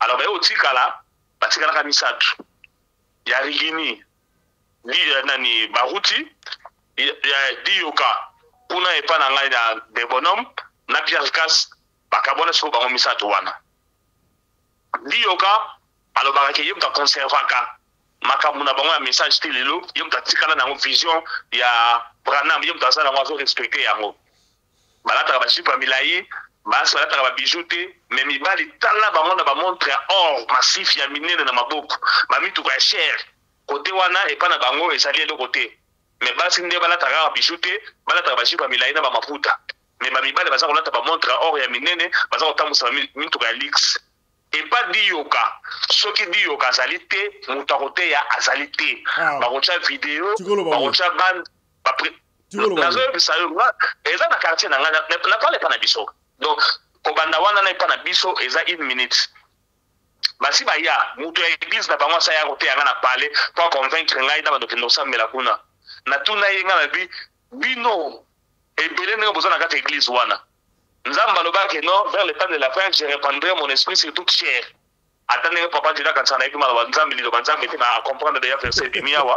Alors ba yo tikala ba tikala ka misatu ya rigini di nani baruti ya Dioka kuna epa na ngai na debonom na Pierre Cas bakabona so bango misatu wana Dioka alobaka ke yemta conservaka makamuna bango ya message tilelo yemta tikala na vision ya Branham yemta sala ngo respecter yango balata ba chipa milai basi balata ba bijoute mais mibali tala bango na ba montre or massif ya minene na maboko ba mitu ka cher côté wana et pas na bango ezali le côté mais basi nde balata ka bijoute balata ba chipa milai na ba mafuta mais ba mibali baza kolata ba montre or ya minene baza kotambusa mitu ka lix. Et pas Dioka. Ce qui Dioka azalité, mutakote ya azalité. Barocha vidéo, barocha bande, nazo bisa yo, eza na quartier na ngana, na parle pas na biso. Donc, kobanda wana na pa na biso, eza 1 minute. Basi ba ya, mutu ya église na bango sa ya kote ya ngana parler, pour convaincre ngai na bandoke no sambela kuna. Na tuna yenga na bino, ebele nga bozana kata église wana. Nzamba lobaki non, vers le temps de la fin, je répandrai mon esprit sur toute chair. Attendez, papa, tu l'as quand ça n'a pas mal, Nzambi, le Nzambi, à comprendre d'ailleurs verset de Miawa.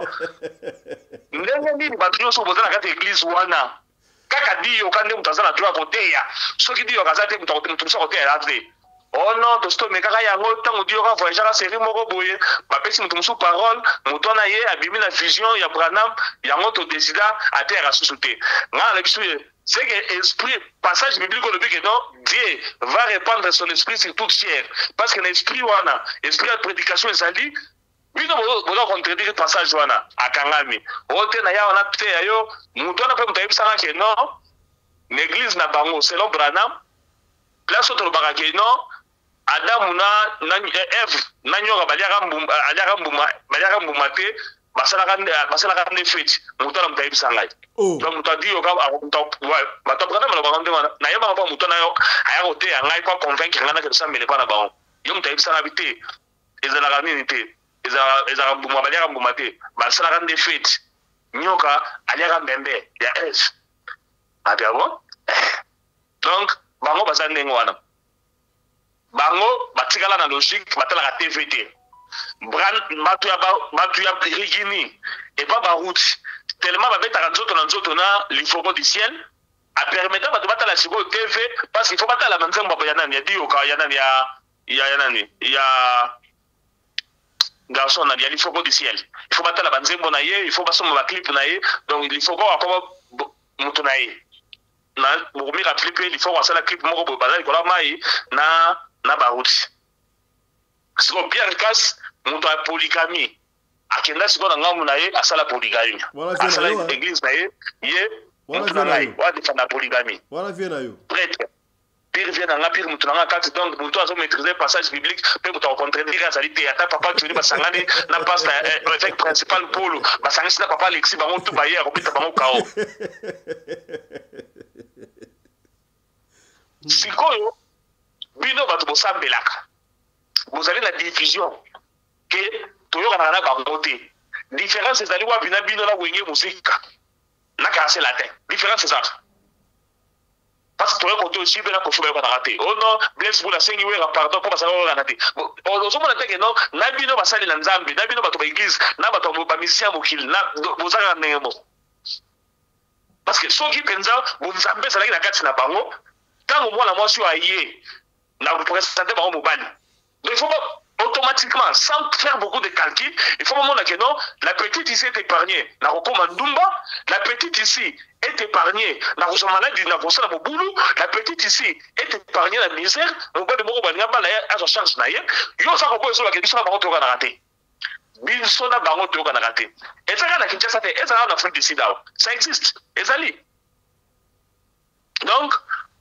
Ndenge ni batrio so bozana kata église wana. Kaka dio kande mutazana tu akote ya. Soki dio kazate mutakote kote ya ave. Oh non, tosto me kaka yango tango dio ka voyager la série moko boye. Bapesi mutumsu parole, mutona ye abimi la vision ya Branham, yango to décida à terre à sous-souter. Nga la bisu c'est que l'esprit, passage biblique, le but que non, Dieu va répandre son esprit sur toute chair. Parce que l'esprit, l'esprit de prédication, il s'allie, bino boza contredire passage wana akangami ote na ya wana te yo mutu wana pe mutayebisanga ke non l'église na bango selon Branham place otolobaka ke non Adamu na Eve na nyoka baliaka mbuma te basalaka ne feti mutu wana mutayebisanga donc mutu adi yoka bato Branham alobaka nde wana nayebaka mpa mutu na yo ayaka oteya ngai kwa convaincre ngai nake tosambele mpa na bango yo mutayebisanga bi te ezalaka nini te ezalaka mbuma baliaka mbuma te basalaka nde feti nyoka aliaka mbembe ya Eve abia bon donc bango baza ndenge wana bango batikala na logique batalaka TV te batu ya rigini epa barouti tellement babetaka nzoto na lifoko du ciel apermettant bato batala sikoyo TV parce qu'il faut batala na nzembo ya nani ya dioka ya nani ya nani ya garçon na ya lifoko du ciel il faut batala banzembo na ye il faut basoma ba clip na ye donc lifoko akoma mutu na ye na bokomi rappeler pe lifoko asala clip moko boye bazali kola mai na barouti siko Pierre Casse mutu ya polygamie akenda siko na ngambu na ye asala polygamie asala église na ye mutu na ngai wadefanda polygamie prêtre pire vient na nga pire mutu na nga kati donc mutu azo maîtriser passage biblique pe mutu akontredire azali te ata papa tuni basangani na pasteur évêque principal Paulo basangisi na papa Alexis bango tu baye akopita bango kao sikoyo bino bato bosambelaka bozali na division ke toyokana na bango te différence ezali wa bino na wenge musika na kase latin différence ezaka parce que toyoko to aussi bena kofuba yokana kate oh non bless vous la sengi wera pardon pour basala yokana te ozomona te ke non na bino basali na nzambe na bino bato ba église na bato ba musicien mokili na bozala ndenge mo parce que soki penza bonzambe salaki na kati na bango tango mwana mwasi aye na représenter bango mobali donc il faut pas automatiquement sans faire beaucoup de calculs il faut montrer que non la petite ici est épargnée na kokoma ndumba la petite ici est épargnée na ko maladie na ko sala mobulu la petite ici est épargnée la misère mobali moko balinga bala ya a charge na ye yo sa ko bozo ba ke biso bango to kana raté biso na bango to kana raté et ça na Kinshasa te et ça en Afrique du Sud ça existe ezali donc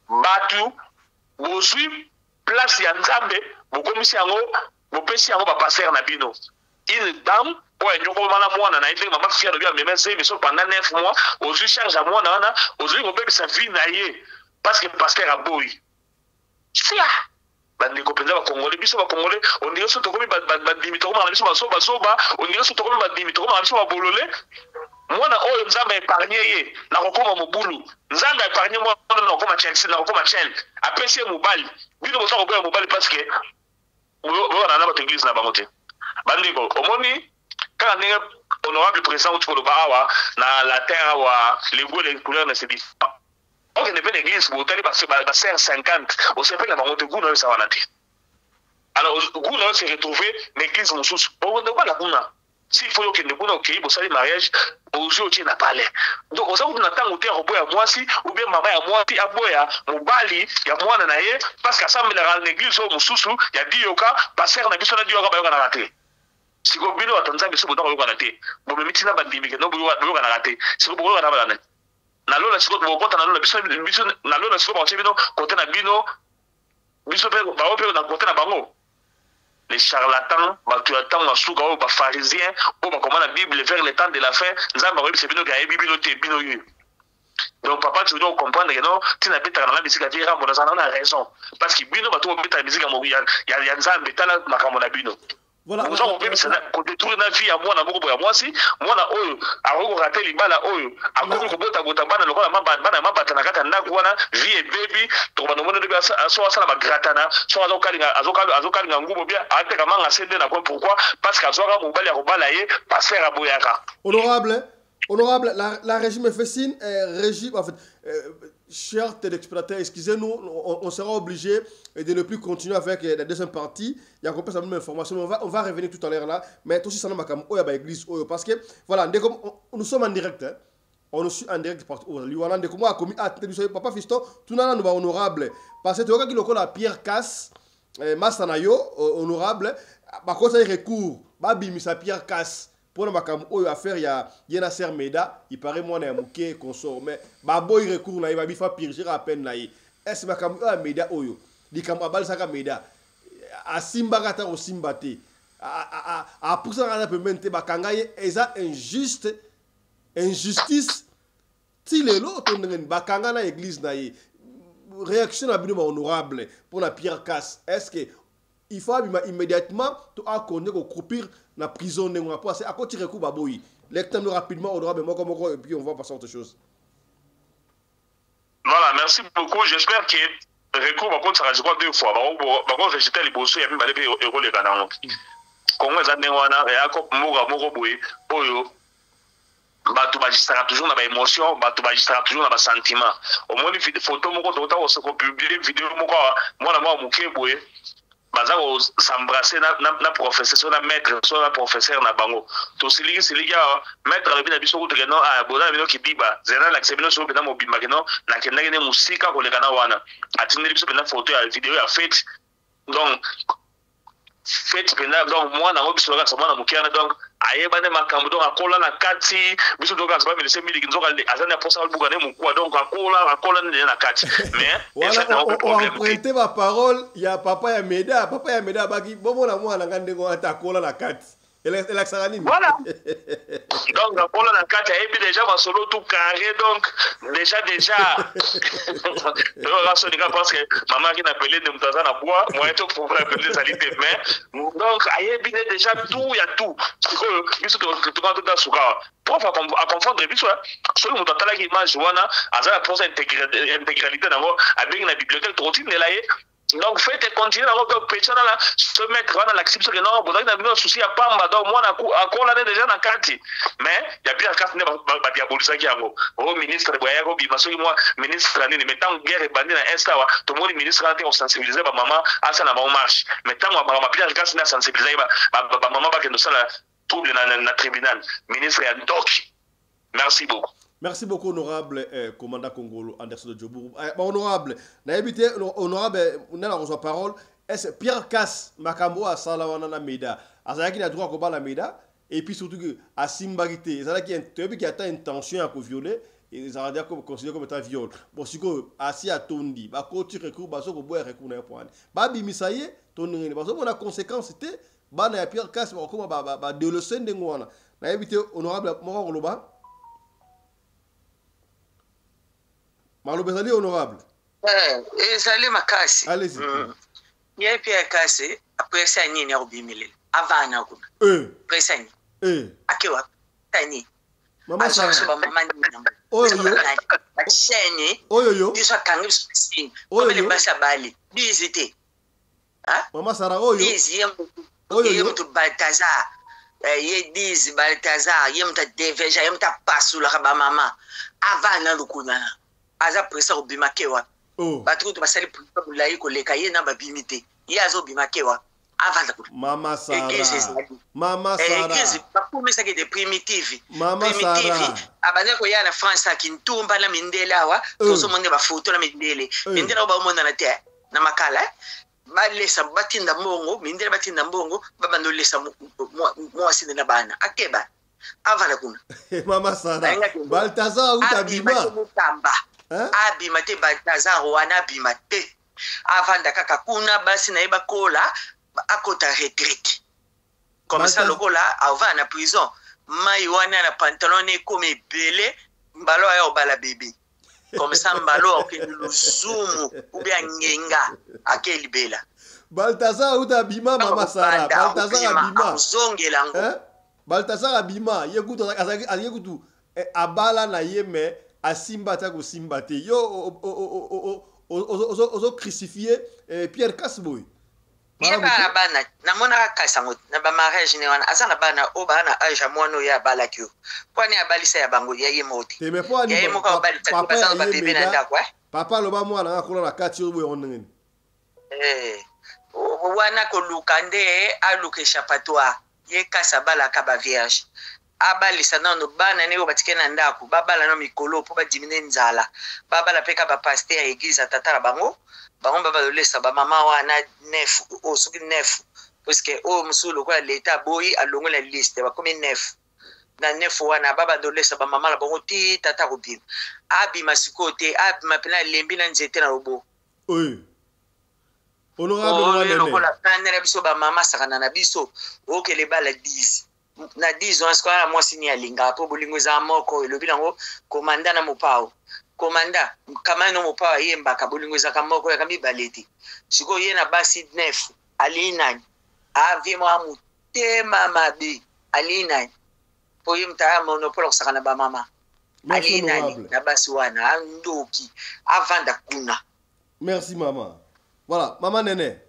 batu bo suit place ya nzambe bokomisi yango bopesi yango ba passer na bino une dame oyo nyoko mala mwana na ile mama fière bien mais c'est mais pendant 9 mois ozu charge à mwana wana ozu ngobebisa vie na ye parce que pasteur a boy sia bandi ko penza ba congolais biso ba congolais on dirait so to komi ba dimi to koma biso ba soba on dirait so to komi ba dimi to koma biso ba bololé mwana oyo nzamba épargné ye na kokoma mobulu nzamba épargné mwana na kokoma Chelsea na kokoma Chelsea apesi mobali bino bosa ko mobali parce que on a notre église na bango te bandiko omoni kaka ndenge honorable président uti koloba awa na la terre wa les goûts les couleurs ne se diffèrent pas ok ne pas l'église botali ba ser 50 au sepel na bango te goût na ça wana te alors goût na se retrouver l'église mosusu on ne pas la kuna s'il faut que ne kuna ok bosali mariage aujourd'hui na palais donc on s'en na tango te roboya mwasi ou bien mama ya mwasi aboya mobali ya mwana na ye parce que assemble la l'église au mususu ya dioka passer na biso na dioka ba yoka na raté siko bino atanza biso boto yoka na te bo memitina bandimi ke no bo yoka na raté siko bo yoka na bana na lola siko bo kota na lola biso na lola siko ba bino côté na bino biso pe ba ope na côté na bango les charlatans, les pharisiens, la Bible vers le temps de la fin, donc papa tu dois comprendre que non, tu n'as pas la musique à dire on a raison parce que bino bato beta musique ya nzambe tala makambo na bino. Voilà. Nous avons même détruire la vie à moi na moko ya mwasi, mwana oyo akoko rater libala oyo, akoko kobota bana lokola bana mabata na kata ndako wana vie baby to bana mona de so sala ba gratana, so azokalinga ngubo bien, ate kamanga sende na pourquoi parce que azoka mobali ya kobala ye passer aboyaka. Honorable, la régime Fessine, régime, en fait, chers téléspectateurs, excusez-nous, on sera obligé de ne plus continuer avec la deuxième partie. Il y a encore plus de même information, mais on va revenir tout à l'heure là. Mais tout ça, c'est l'église, parce que, voilà, nous sommes en direct, hein. On suit en direct partout. Voilà, dès que moi, papa Fiston, tout le monde est honorable. Parce que tu vois qu'il y a Pierre Casse, Massanayo, honorable. bakosa recours babimisa Pierre Casse pour makambo oyo affaire ya yena ser Meda il paraît moi na muke consort mais baboy recours na ba bifa purger à peine na est makambo ya Meda oyo likambo abalisaka Meda asimba kata osimba te a pour ça na pement bakanga ye eza injustice ti lelo to ngene bakanga na église na ye réaction à bino honorable pour la Pierre Casse est-ce que il faut immédiatement to akonde ko croupir na prison ne ngwa passer à côté recours baboyi lectem rapidement honorable moko et puis on va passer à autre chose. Voilà, merci beaucoup. J'espère que le recours va contre ça quoi deux fois va rejeter les bossu ya mibale pe role kana Congo za nwana ya ko moko boye oyo batu bajistara toujours na ba émotion batu bajistara toujours na ba sentiment au moins photo moko tota ko se publier vidéo moko mwana mwa muke boye baza ko s'embrasser na professeur na maître so na professeur na bango to siligi maître le bina biso ko to no bola bino kibiba zena la sebino so bina mobimba keno na kenenge ne musika ko lekana wana atindi biso bina photo ya vidéo ya fête donc fête bina donc moi na biso ka samana mukiana donc ayebane makambo donc akola na kati biso donc azaba melese miliki nzoka azana posa albuka ne mukwa donc akola ne na kati mais on prêter ma parole ya papa ya Meda baki bobo na mwana ngande ko atakola na kati elle a nini voilà donc akola na kati ayebi déjà ba solo tout carré donc déjà donc la sonika parce que maman qui n'appelait de mutazana bois moi tout pour appeler salité mais donc ayebi déjà tout ya tout biso to dans suka prof a confondre biso so mo tala ki image wana azala pour intégralité nango avec na bibliothèque trotine de la donc faites continuer à pécher là se mettre dans l'acception que non bon na bino souci ya pamba donc moi akola déjà na kati mais il y a bien carte ne ba diabolisa ki yango au ministre boya ko bi parce que moi ministre nini mais tant guerre bandi na instawa to mo ministre na te on sensibiliser ba maman asa na ba marche mais tant ba bien carte na sensibiliser ba maman ba que nous ça trouble na tribunal ministre ya doc merci beaucoup. Merci beaucoup, honorable commandant Congolo Anderson de Djobourou. Honorable, honorable, on a la parole. Est-ce Pierre Casse, Makambo à Salawana na Meda, Azaki a droit à combattre la Meda, et puis surtout que à Simbarité, qui atteint une tension à violer, et ça va dire considéré comme étant viol. Bon, si vous assis à Tondi, bah, quand tu recours, bah, so, boire recours na point. Bah, bimisaye, ton parce que la conséquence c'était, bah, na Pierre Casse, bah, comment, bah, de le sein de Ngwana. Na évité, honorable, Moro Loba. Malo bezali honorable. Ezali makasi. Allez-y. Ye Pierre Casse après ça ni na obimile. Avana kuna. Presa ni. Akewa. Tani. Mama Sara. Ba mama ni. Oyo. Acheni. Oyo. Biso kangi spin. Obele basa bali. Bizite. Ah? Mama Sara oyo. Bizi oyo to Baltazar. Ye dizi Baltazar, ye mta deveja, ye mta pasula ba mama. Avana lukuna. Aza presa obimakewa batu to basali presa mulai ko leka ye na babimite ye azo bimakewa avanda ko mama Sara bakumisa ke de primitive mama Sara abane ko ya na France akintumba na mindele awa tozo monde ba photo na mindele ba mona na te na makala balesa batinda mbongo mindele batinda mbongo babando lesa mo asine na bana akeba avanda kuna mama Sara Baltazar utabima abima te Baltazar wana abima te avanda kaka kuna basi na yeba kola akota retraite comme ça lokola avant na prison mai wana na pantalon comme belé mbalo ya obala bébé comme ça mbalo okendulu zumu ou bien ngenga akeli bela Baltazar utabima mama Sara Baltazar abima zongela ngo Baltazar abima yekutu abala na yeme asimba ta ko simba te yo ozo crucifié Pierre Casse boy ye ba bana na mona ka sango na ba mariage ne wana azana bana o bana aja mono ya balakyo kwani abalisa ya bango ya yemote te me po ani papa lo ba mwana akolo na kati yo boy onengeni wana ko lukande aluke chapatoa ye kasa bala ka ba vierge abalisa nano bana ne batike na ndako babala no mikolo po badimine nzala babala peka ba pasteur ya église tatala bango baba lolesa ba mama wana nefu osoki nefu parce que o musulu kwa leta boyi alongo la liste ba comme 9 na 9 wana baba dolesa ba mama la bongo ti tata ko bim abi masikote abi mapena lembi na nzete na robo oui honorable ko la tanera biso ba mama sakana na biso o ke le bala 10 na 10 ans kwa moi sini alinga po bolingo za moko elobi nango komanda na mopao komanda kamano mopao yemba ka bolingo za kamoko ya kambi baleti siko yena basi 9 alina avi mo amutema mabe alina po yimta monopole sakana ba mama alina na basi wana andoki avanda kuna. Merci maman. Voilà, maman Nene.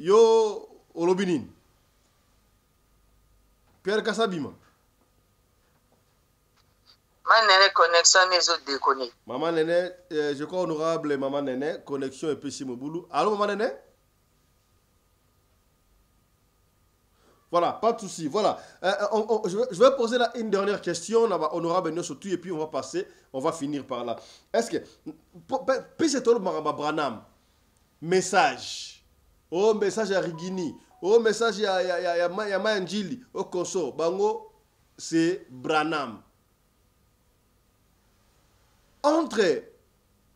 Yo olobinin. Pierre Kassabima. Maman Nene, connexion les autres déconner. Maman Nene, je crois honorable maman Nene, connexion et PC Moboulou. Allô maman Nene? Voilà, pas de souci. Voilà. Je vais poser là une dernière question, honorable Nyosotu, et puis on va passer, on va finir par là. Est-ce que, puis c'est tout le Maramba Branham, message, oh message à Rigini, oh message à Mayanjili, au Koso, Bango, c'est Branham. Entre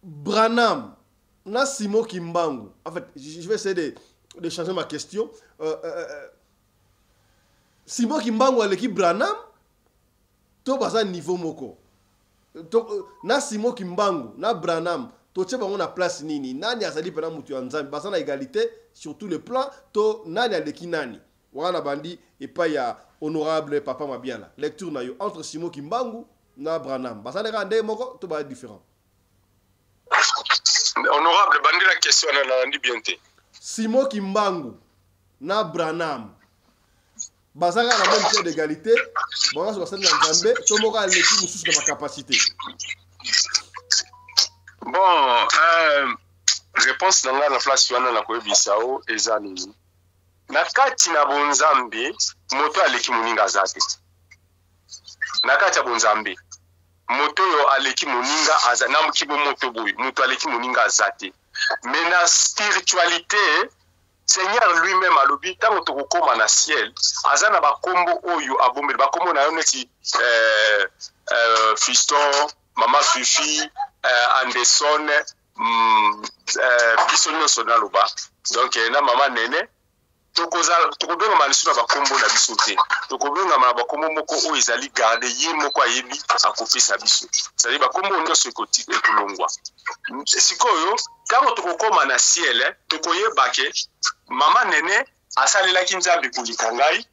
Branham, na Simo Kimbangu, en fait, je vais essayer de changer ma question. Simo Kimbangu à l'équipe Branham, to basa niveau moko. Na Simo Kimbangu, na Branham, to tche bango na place nini. Nani azali pena mutu ya nzambi. Basa na égalité sur tous les plans. To nani aleki nani. Wana bandi et pas ya honorable papa Mabiala. Lecture na yo entre Simo Kimbangu na Branham. Basa na rende moko to ba différent. Honorable bandi la question na ndi bienté. Simo Kimbangu na Branham. Bazanga la même pied d'égalité, bon, sur la scène d'Anzambe, tout le monde a l'équipe sous de ma capacité. Bon, réponse dans la place wana na ko bisao ezali. Na kati na bonzambe, moto aleki muninga zate. Na kati ya bonzambe, moto yo aleki muninga azate, na mkibo moto boy, moto aleki muninga zate. Mais na spiritualité, Seigneur lui-même a lobi tant que kokoma na ciel azana ba kombo oyo abombe ba kombo na yoneti Fiston Mama Fifi Anderson bisono sonaloba donc na Mama Nene tokobenga malisuna ba kombo na biso te tokobenga ba kombo moko oyo ezali garder ye moko ayebi akopesa biso c'est-à-dire ba kombo nyonso ekoti ekolongwa sikoyo tango tokokoma na ciel tokoyeba ke Mama Nene asalelaki nzambe kolika ngai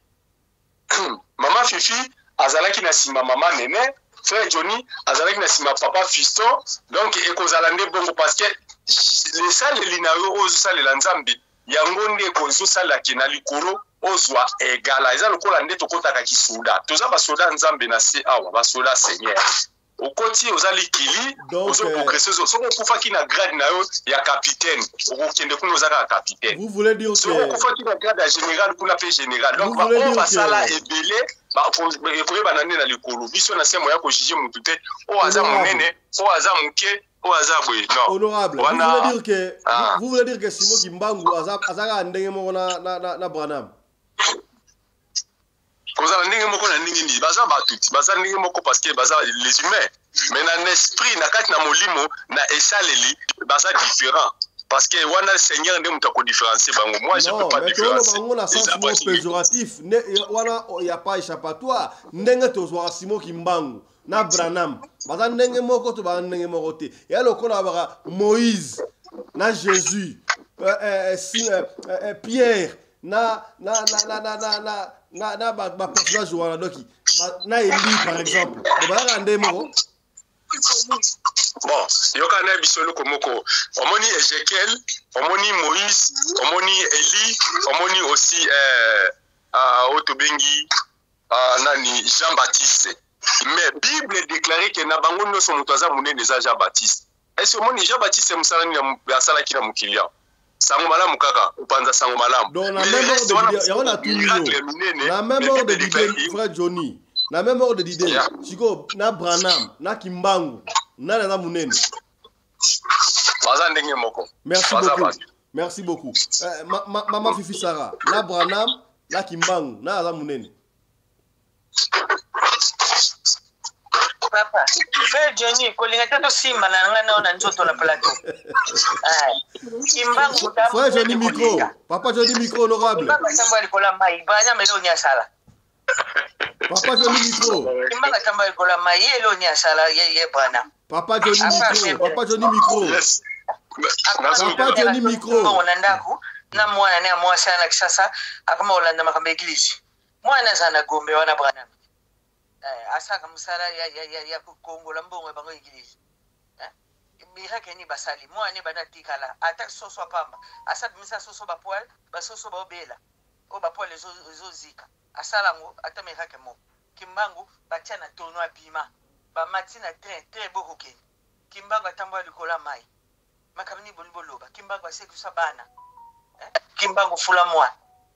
Mama Fifi azalaki na sima Mama Nene frère Johnny azalaki na sima papa Fiston donc ekozala nde bongo parce que les saleli na yo ozosalela nzambe yango nde ekozosalaki na likolo ozwa egala eza lokola nde tokotaka kisoda toza basoda nzambe na se awa basoda Seigneur okoti ozali kili ozo progresser soko kufaki na grade na yo ya capitaine okokende kuna ozaka capitaine vous voulez dire que soko kufaki na grade ya général kuna pe général donc ba on va sala ebele ba ekoyeba na nde na likolo biso na semo ya ko juger mutu te o aza munene o aza muke o aza boye non honorable vous voulez dire que Simo Kimbangu azaka ndenge moko na Branham kozala ndenge moko na ndenge ni baza batuti baza ndenge moko parce que baza les humains mais na esprit na kati na molimo na esaleli baza différent parce que wana Seigneur nde muta ko différencier bango moi je peux pas différencier bango na sens mot péjoratif wana ya pas échappatoire ndenge tozwa Simo Kimbangu na Branham baza ndenge moko to ba ndenge moko te ya lokola ba Moïse na Jésus Pierre na personnage wana doki na Élie par exemple ba ndenge moko bon yoka na bisolo komoko omoni Ezekiel omoni Moïse omoni Élie omoni aussi otobengi nani Jean-Baptiste mais Bible déclarait que na bango nyonso moto aza munene za Jean-Baptiste est-ce omoni Jean-Baptiste musalani na asalaki na mukilia sango malamu kaka upanza sango malamu donc la même ordre de frère Johnny na même ordre d'idée siko na Branham na Kimbangu na munene baza ndenge moko merci beaucoup Merci beaucoup. Maman Fifi Sarah, na Branham, na Kimbangu, na Aza Munene. Papa, frère Johnny, kolinga tato simba na ngana na nzoto na plateau. Kimbangu frère Johnny micro. Papa Johnny micro honorable. Papa tamba likola mai, banya melo nya sala. Papa Johnny micro. Kimbangu tamba likola mai, elo nya sala ye bwana. Papa Johnny micro. Papa Johnny micro. Yes. Papa Johnny micro. Mwana ndaku na mwana ne mwa sana kisasa akama Olanda makambe eglise. Mwana sana gombe wana bwana. Asaka musala ya kukongola mbongo bango eglise. Mira keni basali mwana bana tikala ata soso pamba. Asa misa soso ba poil, ba soso ba obela. O ba poil zo zika. Asala ngo ata mira ke mo. Kimbangu batia na tono abima. Ba matina très beau hockey. Kimbangu atamba likola mai. Makamini boliboloba. Kimbangu asekusa bana. Kimbangu fula mwa.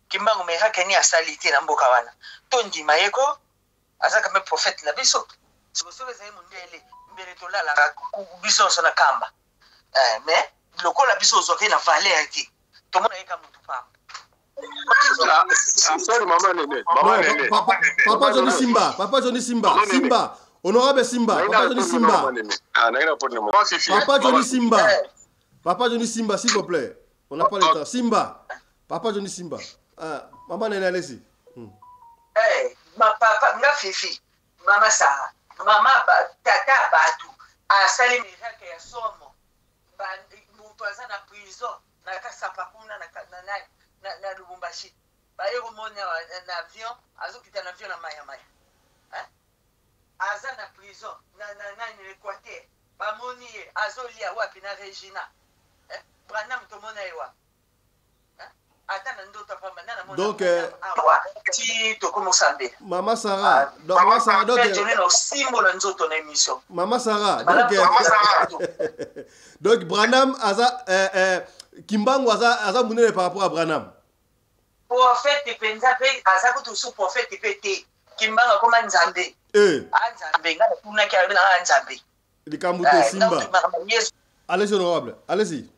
Kimbangu mira keni asalite na mboka wana. Tondi mayeko azaka me prophète na biso sikosobe zai mundele mbere tolala biso sona kamba mais lokola biso zoke na valeur ki tomona eka mutu pamba sorry mama nene papa Johnny Simba Simba honorable Simba papa Johnny Simba papa Johnny Simba s'il vous plaît on n'a pas le temps Simba papa Johnny Simba maman nene allez-y ma papa nga Fifi mama Sarah mama tata batu asali miraka ya somo mutu aza na prison na kasapakuna na Lubumbashi baye komona na avion azokita na avion na maya aza na prison na Equateur bamoni ye azolia wapi na Regina Branham tomona ye wapi. Donc, Maman Sarah, donc Branham aza Kimbangu aza munene par rapport à Branham. Prophète penza pe aza ko sous prophète pété Kimbangu comme nzambe. Nzambe ngana kuna ki na nzambe. Likambuto Simba. Allez-y honorable, allez-y.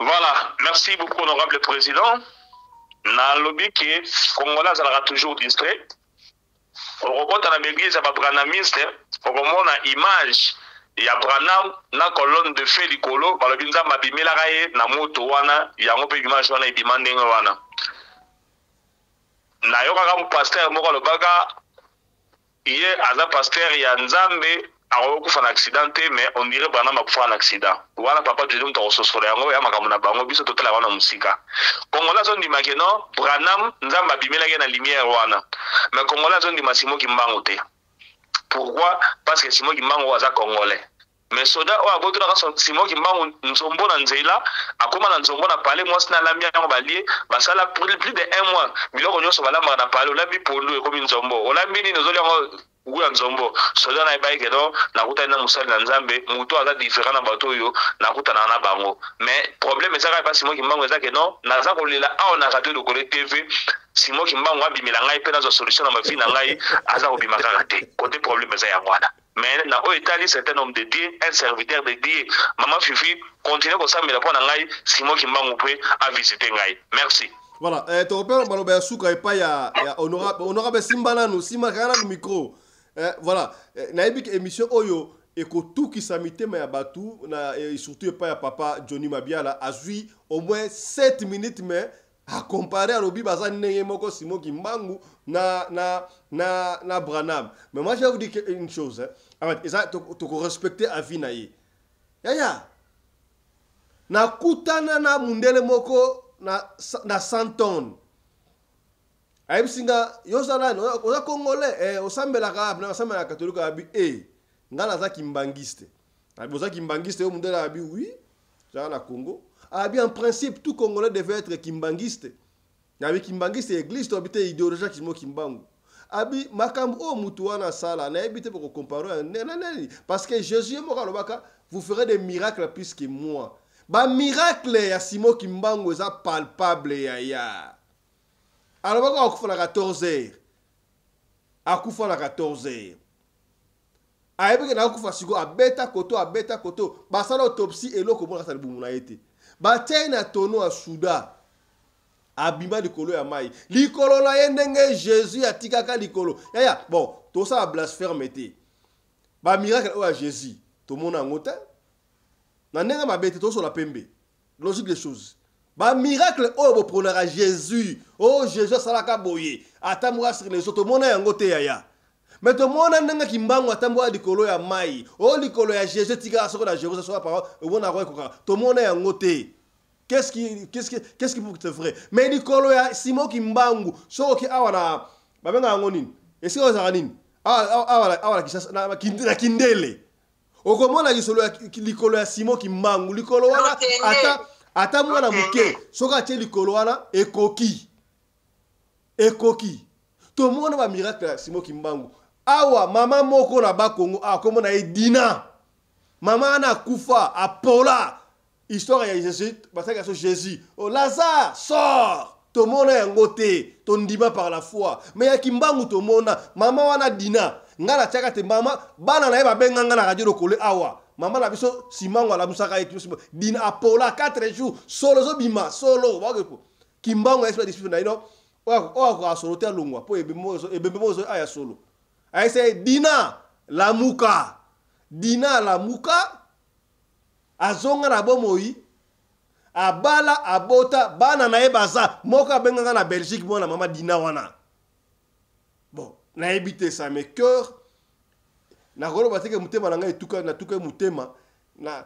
Voilà, merci beaucoup honorable président. Dans le lobby qui est Congolais, ça sera toujours distrait. On rencontre dans l'église à Branhamiste, on remonte une image. Il y a Branham, na colonne de feu likolo, par le binza mabimela raye na moto wana, il y a un peu d'image wana et demanding wana. Na yoka comme pasteur moko le baga, il est à pasteur il y a Nzambe. Alors, il y a un accident, mais on dirait que Branham a fait un accident. Voilà, papa, je dis que tu as un bango, biso total la musika. Congolais ont dit que non, Branham, Nzamba bimela na lumière wana. Mais Congolais ont dit que Simon Kimbangu te. Pourquoi? Parce que Simon Kimbangu est congolais. Mais soda o aboto na Simon Kimbangu nzombo na nzela, akoma na nzombo na parler moi na lamia na balier, basala plus de 1 mois. Biloko nyoso balamba na parler, olambi polo e comme nzombo. Olambi ni nzoli ngo Gouya Nzombo, soda na ibaye kedo, na kuta na musali na Nzambe, muto aza différent na bato yo, na kuta na bango. Mais problème ezaka pas Simon Kimbangu ezaka non, na za kolela a on a raté le Kole TV, Simon Kimbangu abimela ngai pe na zo solution na mafi na ngai, aza ko bimaka raté. Côté problème ezaka ngwana. Mais na o Italie certain homme de Dieu, un serviteur de Dieu, maman Fifi continue ko samela po na ngai, Simon Kimbangu pe a visiter ngai. Merci. Voilà, ton père maloba ya suka epa ya honorable Simba nanu, Simba kana no micro. Voilà, naïbik émission Oyo et que tout qui s'amite mais abatu na et surtout pas ya papa Johnny Mabiala a suivi au moins 7 minutes mais à comparer à l'obi bazan neye moko Simon Kimbangu na Branham. Mais moi je vais vous dire une chose hein. Ça tu respecter avis na ye. Ya na kutana na mundele moko na 100 tonnes. Aïe singa yosana oza congolais osambela ka na osambela catholique abi ngala za kimbangiste abi oza kimbangiste yo mundela abi oui ça na Congo abi en principe tout congolais devait être kimbangiste abi kimbangiste église to habite idéologie Simon Kimbangu abi makambo o mutu wana sala na habite pour comparer parce que Jésus mo kalobaka vous ferez des miracles plus que moi ba miracle ya Simon Kimbangu eza palpable ya alors on akufa na 14h akufa na 14h ayebeke na akufa siko abeta koto basala autopsie eloko mona sa libumu na yete batie na tono a souda abima likolo ya mai likolo na yendenge Jésus atikaka likolo ya bon tout ça a blasphème te ba miracle o ya Jésus to mona ngota na nenga mabete to so la pembe logique des choses ba miracle o bo pronera Jésus oh Jésus salaka boye atamwa sur les autres mona yango te ya mais to mona nenga kimbango atamwa likolo ya mai oh likolo ya Jésus tika soko na Jérusalem so pa o mona ko koka to mona yango te. Qu'est-ce qui pour te vrai? Mais Nicolo ya Simon Kimbangu, so ki awana babenga ngonin. Esi o zaranine. Awala kisasa na kindele. Okomona kisolo ya Nicolo ya Simon Kimbangu, Nicolo wana ata mwana muke, soka tie Nicolo wana ekoki. To mona ba miracle ya Simon Kimbangu. Awa mama moko na Bakongo akomona edina. Mama ana kufa apola. Histoire ya Jésus, parce que Jésus, oh Lazare, sors, tout le monde est ngoté, ton dima par la foi. Mais ya kimbangu tout le monde, maman wana dina, ngala tchaka te mama, bana na eba benga ngala radio do kole awa. Maman na biso simango la musaka et dina apola 4 jours, solo bima, solo, wagepo. Kimbangu esprit dispute na ino, o solo te lungwa, po ebemo aya solo. Ay say dina la muka. Azonga na bomoi abala abota bana na ebaza moka benga na Belgique mona mama dina wana bon na ebité ça mais cœur na golo bateke mutema na ngai tuka na tuka mutema na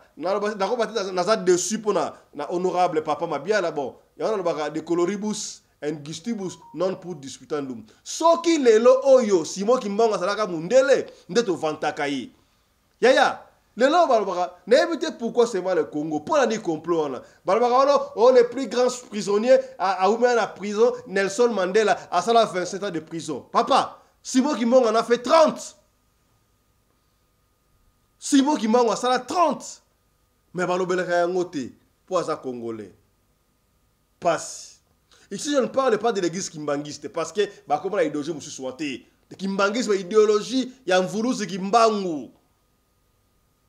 ko bateka na za dessus pona na honorable papa mabiala bon yana baka de coloribus and gustibus non pour disputandum soki lelo oyo simo kimbango salaka mundele ndeto vantaka yi yaya Lelo balbara, n'évitez pourquoi c'est mal le Congo. Pour la ni complot là. Balbara oh les plus grands prisonniers à ouvert la prison Nelson Mandela à ça 27 ans de prison. Papa, Simon Kimbangu en a fait 30. Simon Kimbangu a ça 30. Mais balobelera ngote pour ça congolais. Passe. Ici je ne parle pas de l'église kimbangiste parce que bah comment la idéologie monsieur souhaité. Le kimbangisme idéologie ya mvuluzi Kimbangu.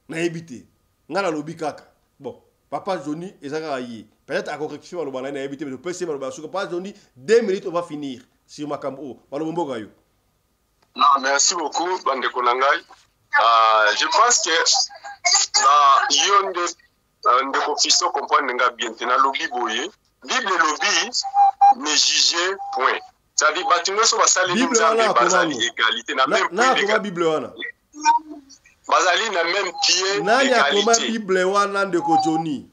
Na évité ngala lobi kaka bon papa Johnny ezaka yi peut-être à correction le bana na évité mais peut c'est le papa Johnny 2 minutes on va finir sur makambo balombo gayo. Non, merci beaucoup bande konangai. Je pense que yonde de confiso comprendre nga bien tena lobi boye bible lobi ne juger point ça dit batuno so basali nzambe basali égalité na même na bible wana bazali na même pied nani akoma bible wana ndeko Johnny.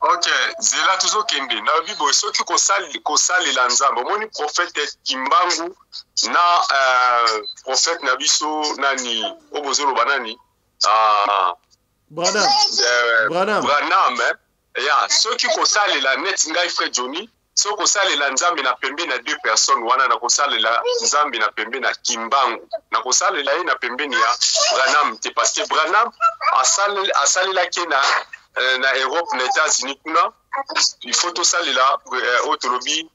Ok, zela toujours kende na bible soki kosali la nzambe moni prophète Kimbangu na prophète na biso nani obozolo banani Branham ya soki kosali la net ngai frère Johnny so kosali la nzambe na pembe na 2 personnes wana na kosali la nzambe na pembe na Kimbangu na kosali la na pembe ni ya Branham te parce que Branham asali la kena na Europe na États-Unis kuna il faut to sali la autolobi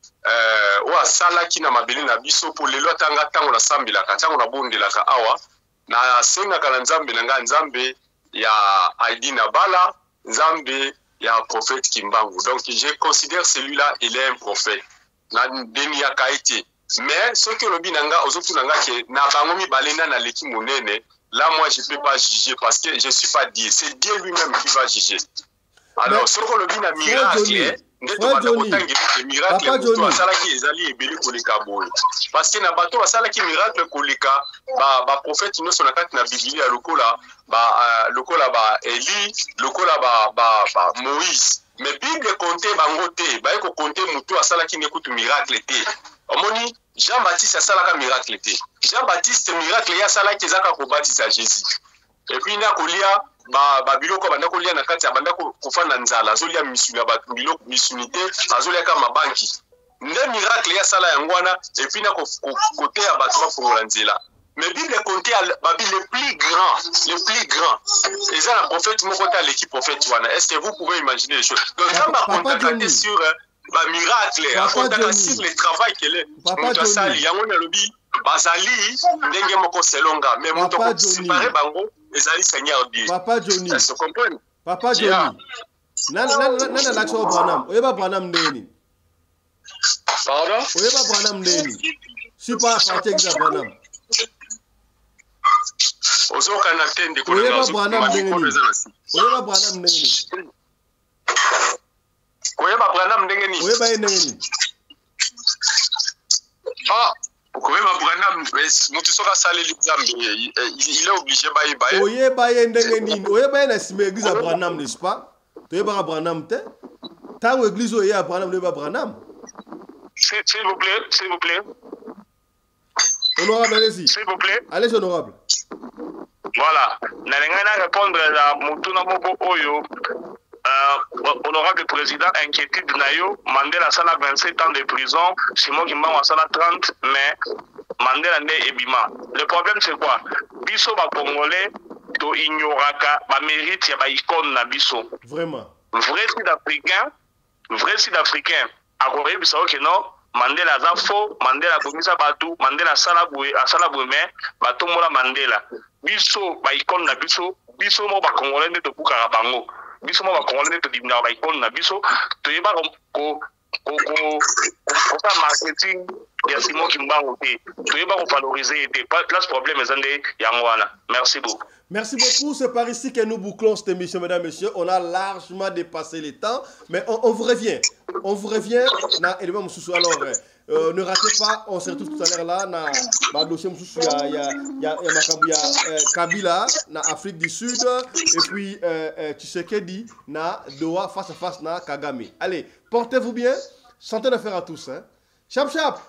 o asala kina mabeli na biso pour lelo tanga tango na sambila ka tango na bondela ka awa na senga kala nzambe na nzambe ya Aidina Bala nzambe ya prophète Kimbangu. Donc je considère celui-là il est un prophète na demi ya kaiti mais ce que le binanga ozotu nanga ke na bangomi balena na leki monene là moi je peux pas juger parce que je suis pas Dieu, c'est Dieu lui-même qui va juger. Alors ce que le bina miracle ndeto bata kotangi ke miracle to asala ki ezali ebeli koleka boye parce que na bato asala ki miracle koleka ba prophète no sona kati na Biblia lokola ba Eli lokola ba Moïse mais Bible compter bango te ba ko compter mutu asala ki nekutu miracle te omoni Jean-Baptiste asala ka miracle te Jean-Baptiste miracle ya sala ki zaka ko baptiser Jésus et puis na kolia ba biloko banda kolia na kati ya banda kofana nzala azolia misuni ba biloko misunité azolia ka mabanki nde miracle ya sala ya ngwana et puis na côté ya bato ba fongola nzela mais Bible compter ba le plus grand et ça la prophète moko ta l'équipe prophète wana est-ce que vous pouvez imaginer les choses donc ça va compter sur ba miracle à compter sur le travail qu'elle est mutu asali yango na lobi bazali ndenge moko selonga mais mutu ko séparer bango ezali Seigneur Dieu. Papa Johnny. Ça se comprend. Papa Johnny. Nana l'action Branham. Oyeba Branham ndeni. Pardon? Oyeba Branham ndeni. Super parti exa Branham. Ozoka na tende ko Oyeba Branham ndeni. Oyeba Branham ndeni. Oyeba Branham ndeni. Oyeba ndeni. Ah, oyeba Branham mutu soka sale l'examen. Il est obligé ba. Oyeba ndeni. Oyeba na sime eglise Branham, n'est-ce pas? Oyeba Branham te. Tant église oyeba Branham oyeba Branham. S'il vous plaît. Honorable, allez-y. S'il vous plaît. Allez, honorable. Voilà. Nalengana répondre à Mutuna Moko Oyo. Honorable président, inquiétude Nayo. Mandela Sala 27 ans de prison. Simon Kimba Sala 30, mais Mandela ne Ebima. Le problème c'est quoi? Biso ba Congolais, to ignoraka, ba mérite ya ba icône na biso. Vraiment. Vrai Sud-Africain. A Corée Bissau que non. Mandela za faux, Mandela bomisa batu, Mandela asala boue mais bato mola Mandela. Biso ba icône na biso mo ba Congolais nde to bukaka bango. Biso mo ba Congolais nde to dibina ba icône na biso, to yeba ko marketing ya Simon Kimbangu te. To yeba ko valoriser te. Place problème ezande yango wana. Merci beaucoup. Merci beaucoup, c'est par ici que nous bouclons cette émission, mesdames et messieurs. On a largement dépassé le temps, mais on vous revient. On vous revient. Alors, ne ratez pas, on se retrouve tout à l'heure là, dans le dossier, il y a Kabila, dans Afrique du Sud, et puis Tshisekedi, dans Doha, face à face, dans Kagame. Allez, portez-vous bien, santé de faire à tous. Hein. Chap chap.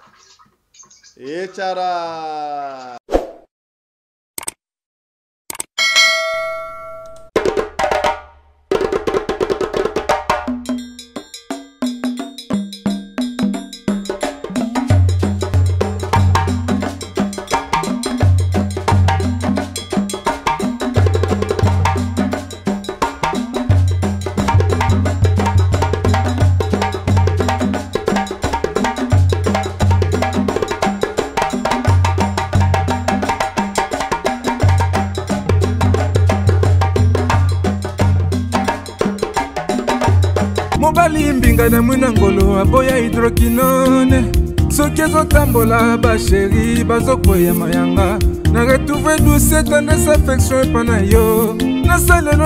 Et tchara. Mobali mbinga na mwina ngolo aboya hydroquinone soki ezotambola basheri bazokwea mayanga na retrouve douce tendresse affection epa na yo nasalelo